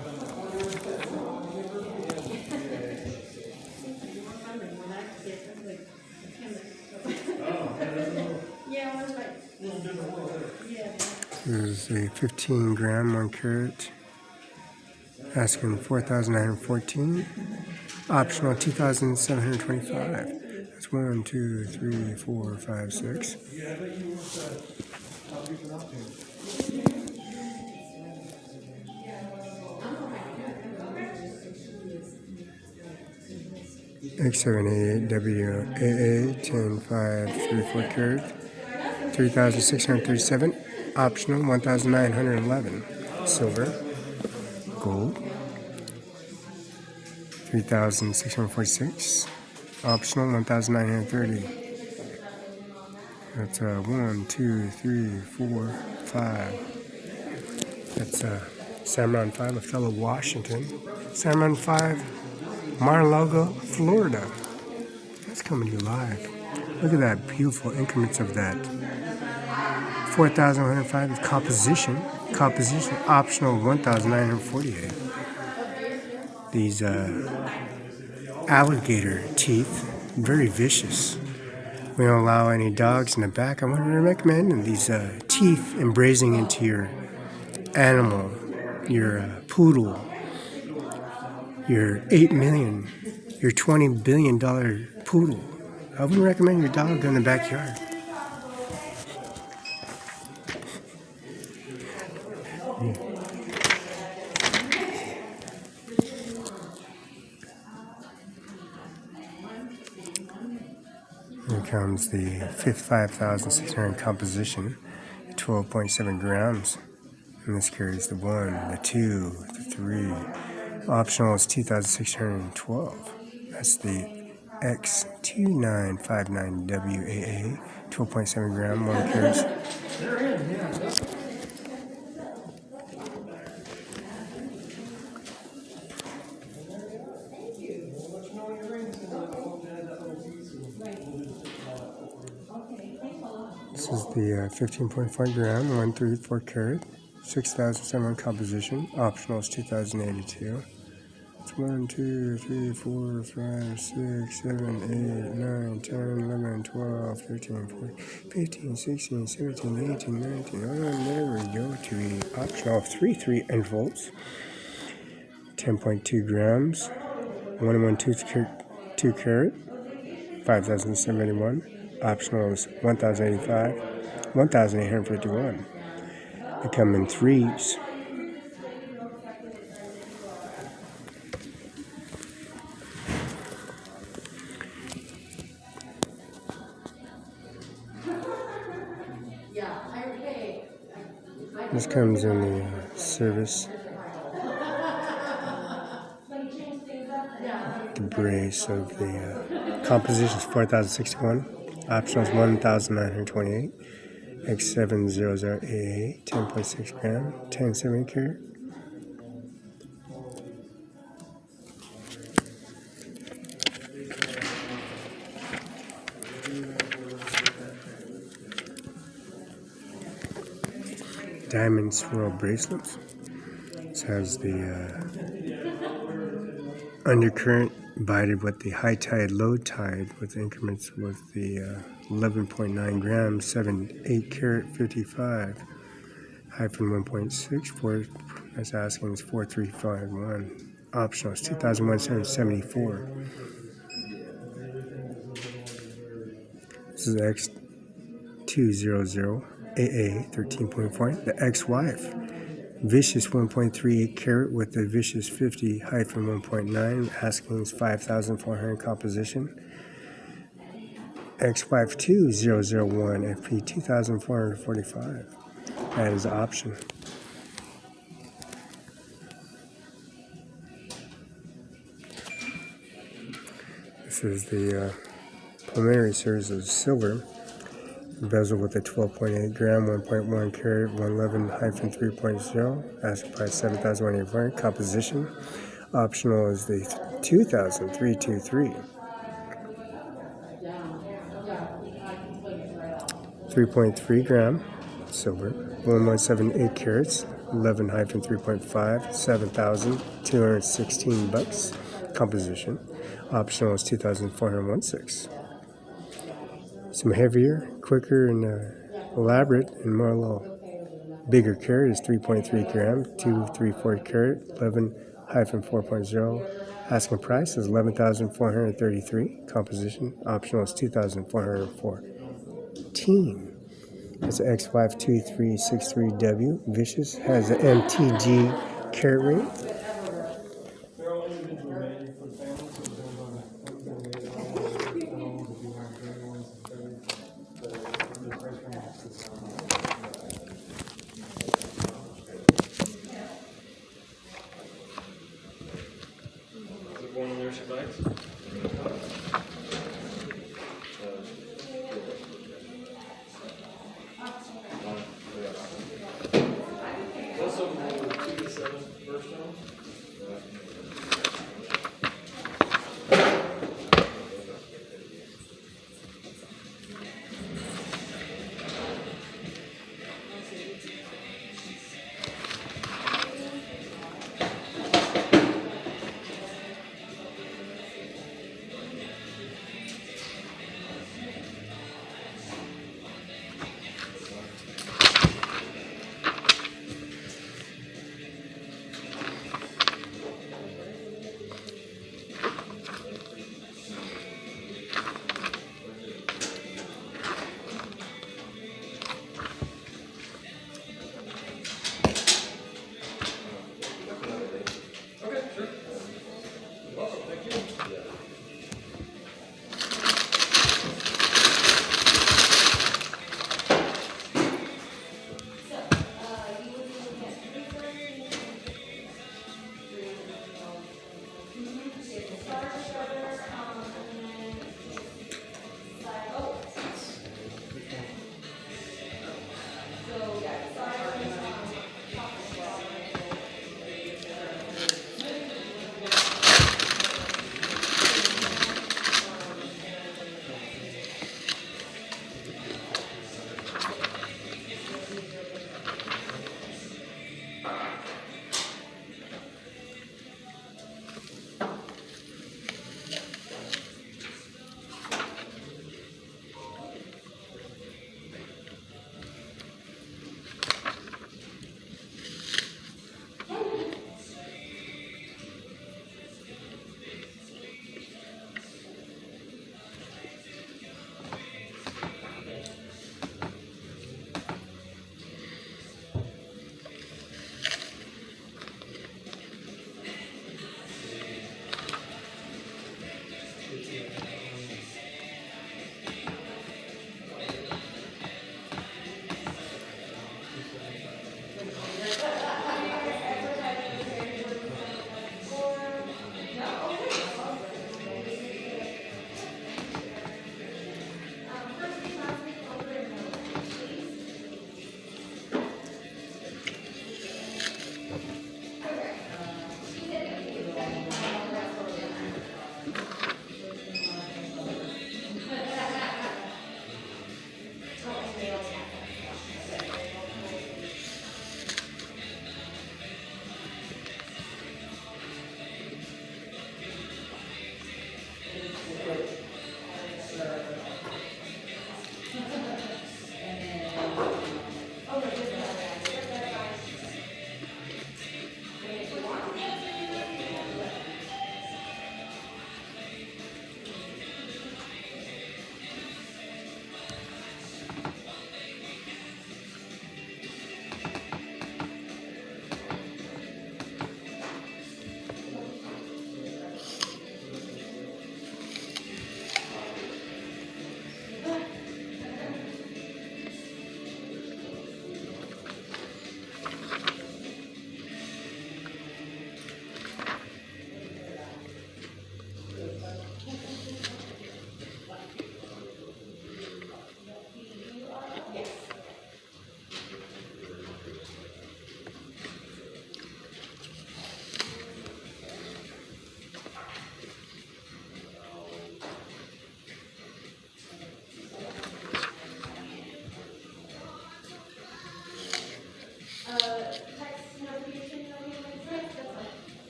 This is a 15 gram, 1 carat. Asking $4,914. Optional $2,725. That's 1, 2, 3, 4, 5, 6. X788 WAA 10.5 3/4 carat, 3,637. Optional 1,911. Silver, gold, 3,646. Optional 1,930. That's 1, 2, 3, 4, 5. That's Cimaron 5, Othello, Washington. Cimaron 5, Mar-a-Lago, Florida. That's coming to you live. Look at that beautiful increments of that. 4,105 is composition. Composition optional 1,948. These alligator teeth, very vicious. We don't allow any dogs in the back. I want to recommend these teeth embracing into your animal, your poodle, your 8 million, your $20 billion poodle. I wouldn't recommend your dog in the backyard. Here comes the fifth 5,600 composition, 12.7 grams. And this carries the 1, the 2, the 3. Optional is 2,612. That's the X2959 WAA, 12.7 gram, 1 carat. This is the 15.5 gram, 1/3/4 carat, 6,700 composition. Optional is 2,082. It's 1, 2, 3, 4, 5, 6, 7, 8, 9, 10, 11, 12, 13, 14, 15, 16, 17, 18, 19. Oh, there we go to the optional of 3 envelopes. 10.2 grams, 1 1/2 carat, 5,071. Optional is 1,085, 1,851. They come in threes. This comes in the service. The brace of the composition is 4,061. Optional is 1,928. X700AA, 10.6 gram, 10.7 carat. Diamond swirl bracelets. This has the undercurrent divided with the high tide, low tide, with increments with the 11.9 grams, 7, 8 carat, 55, hyphen 1.6, 4, that's asking is 4351. Optional is 2,174. This is X200 AA 13.4. The ex-wife. Vicious 1.38 carat with the vicious 50 hyphen 1.9. Asking is 5,400 composition. X-wife 2001 FP 2,445. That is the option. This is the preliminary series of silver. Bezel with a 12.8 gram, 1.1 carat, 111 hyphen 3.0. Asking price 7,184. Composition. Optional is the 2,323. 3.3 gram silver, 1.78 carats, 11 hyphen 3.5, 7,216 bucks. Composition. Optional is 2,416. Some heavier, quicker, and elaborate, and more little bigger carat is 3.3 gram, 234 carat, 11 hyphen 4.0. Asking price is 11,433. Composition. Optional is 2,414. It's an X52363W. Vicious. Has an MTG carat ring. They're all individually made for the family, so they don't want Is it one of their bags? Also, 2 to 7 first round.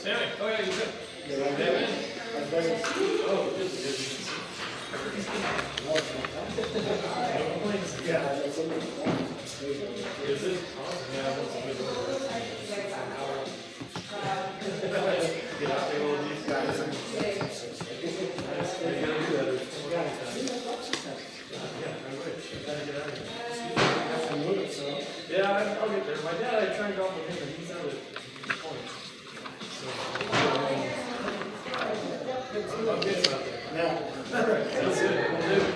Sammy, oh yeah, you good. Oh, good. Yeah. Is it? Yeah, that's a good one. Get out there with these guys. You gotta do that. Yeah, I'll get there. My dad, I tried golf with him, and he's out at point. So, I'll get out there. Yeah. All right. That's it. We'll do it.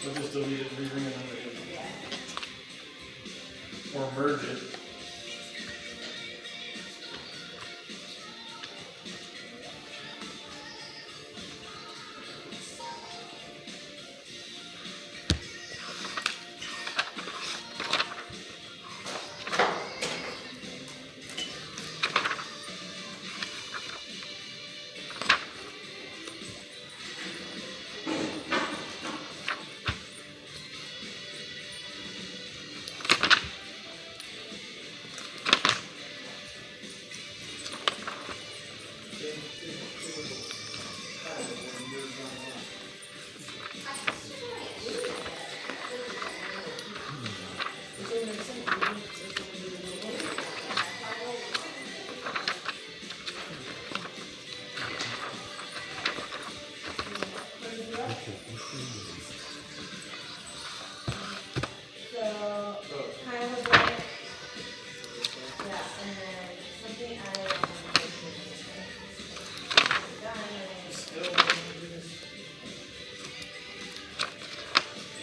We'll just delete it, re-ring it under it. Or merge it.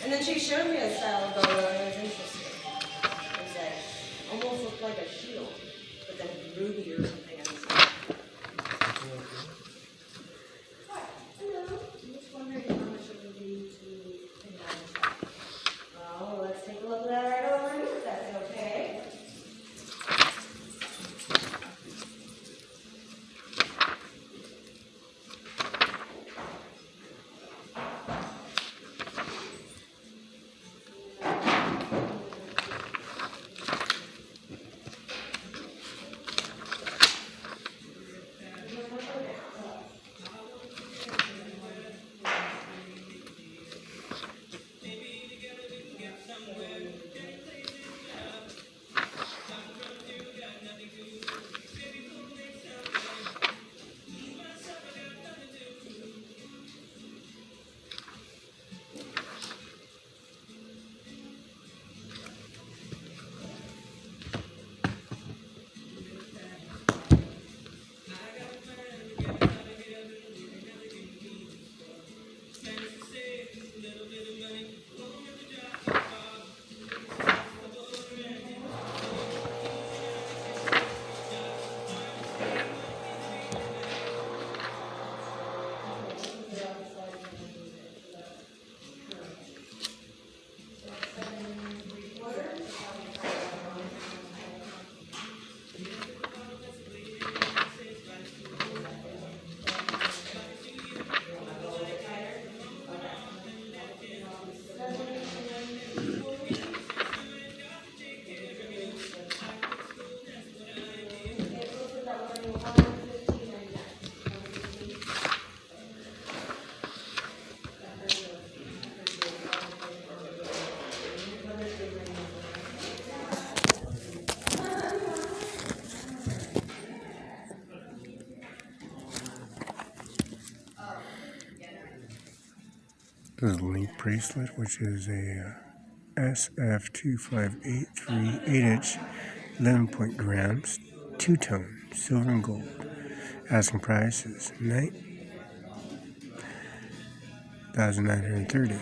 And then she showed me a style of bow and it was interesting. It was like, almost looked like a shield, but then ruby or something on the side. Hello. I'm just wondering how much it would be to pin down the top. Well, let's take a look at that right over here, if that's okay. This is a link bracelet, which is a SF25838 8-inch, 11 grams, two-tone, silver and gold. Asking price is $9,930.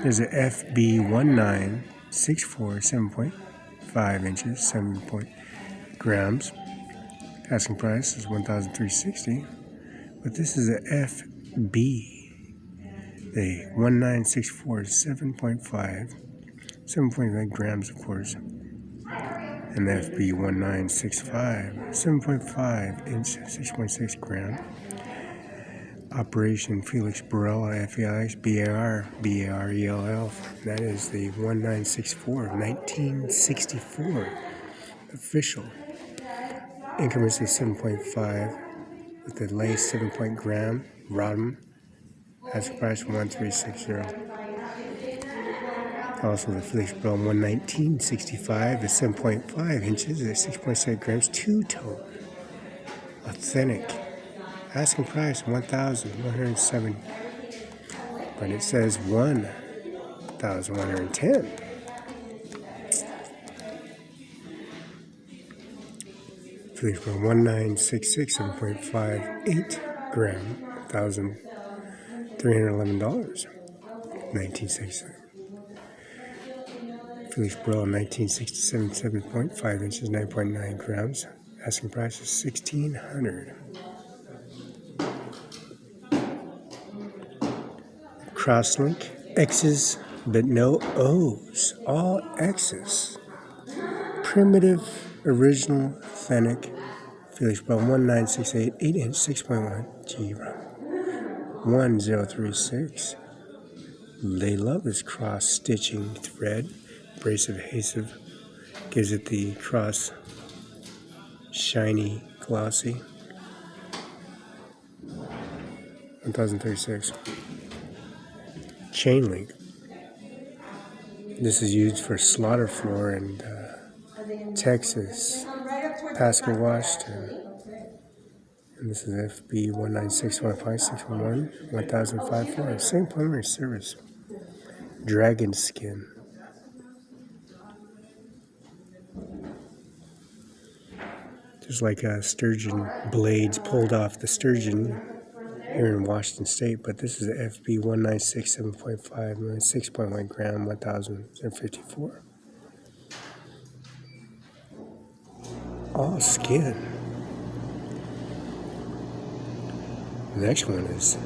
There's a FB1964, 7.5 inches, 7 grams. Asking price is $1,360. But this is a FB. The 1964 is 7.5 grams, of course. And the FB 1965, 7.5 inch, 6.6 gram. Operation Felix Barela, Felix, Barell. That is the 1964, 1964 official. Increments of 7.5 with the lace 7 gram, Rodham. Asking price $1,360. Also the Felix Barela 1965 is 7.5 inches at 6.6 grams, two-tone, authentic. Asking price $1,107, but it says $1,110. Felix Barela 1966 7.58 gram, $1,311. 1966. Felix Barela 1967 7.5 inches, 9.9 grams. Asking price is $1,600. Crosslink, X's, but no O's. All X's. Primitive, original, authentic. Felix Barela 1968, 8-inch, 6.1 G. 1036. They love this cross stitching thread. Abrasive adhesive gives it the cross shiny, glossy. 1036. Chain link. This is used for slaughter floor in Texas, Pasco, Washington. And this is FB 19615611 1054. Same primary service. Dragon skin. Just like sturgeon blades pulled off the sturgeon here in Washington State, but this is a FB 196 7.5 6.1 gram 1054. All skin. The next one is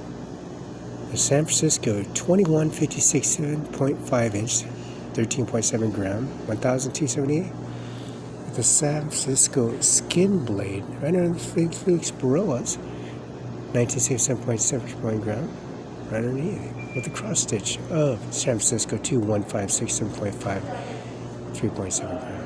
the San Francisco 2156 7.5 inch 13.7 gram 1278. The San Francisco skin blade right under the Felix Barela's 1967.7 gram right underneath with the cross stitch of San Francisco 2156 7.5 3.7 gram.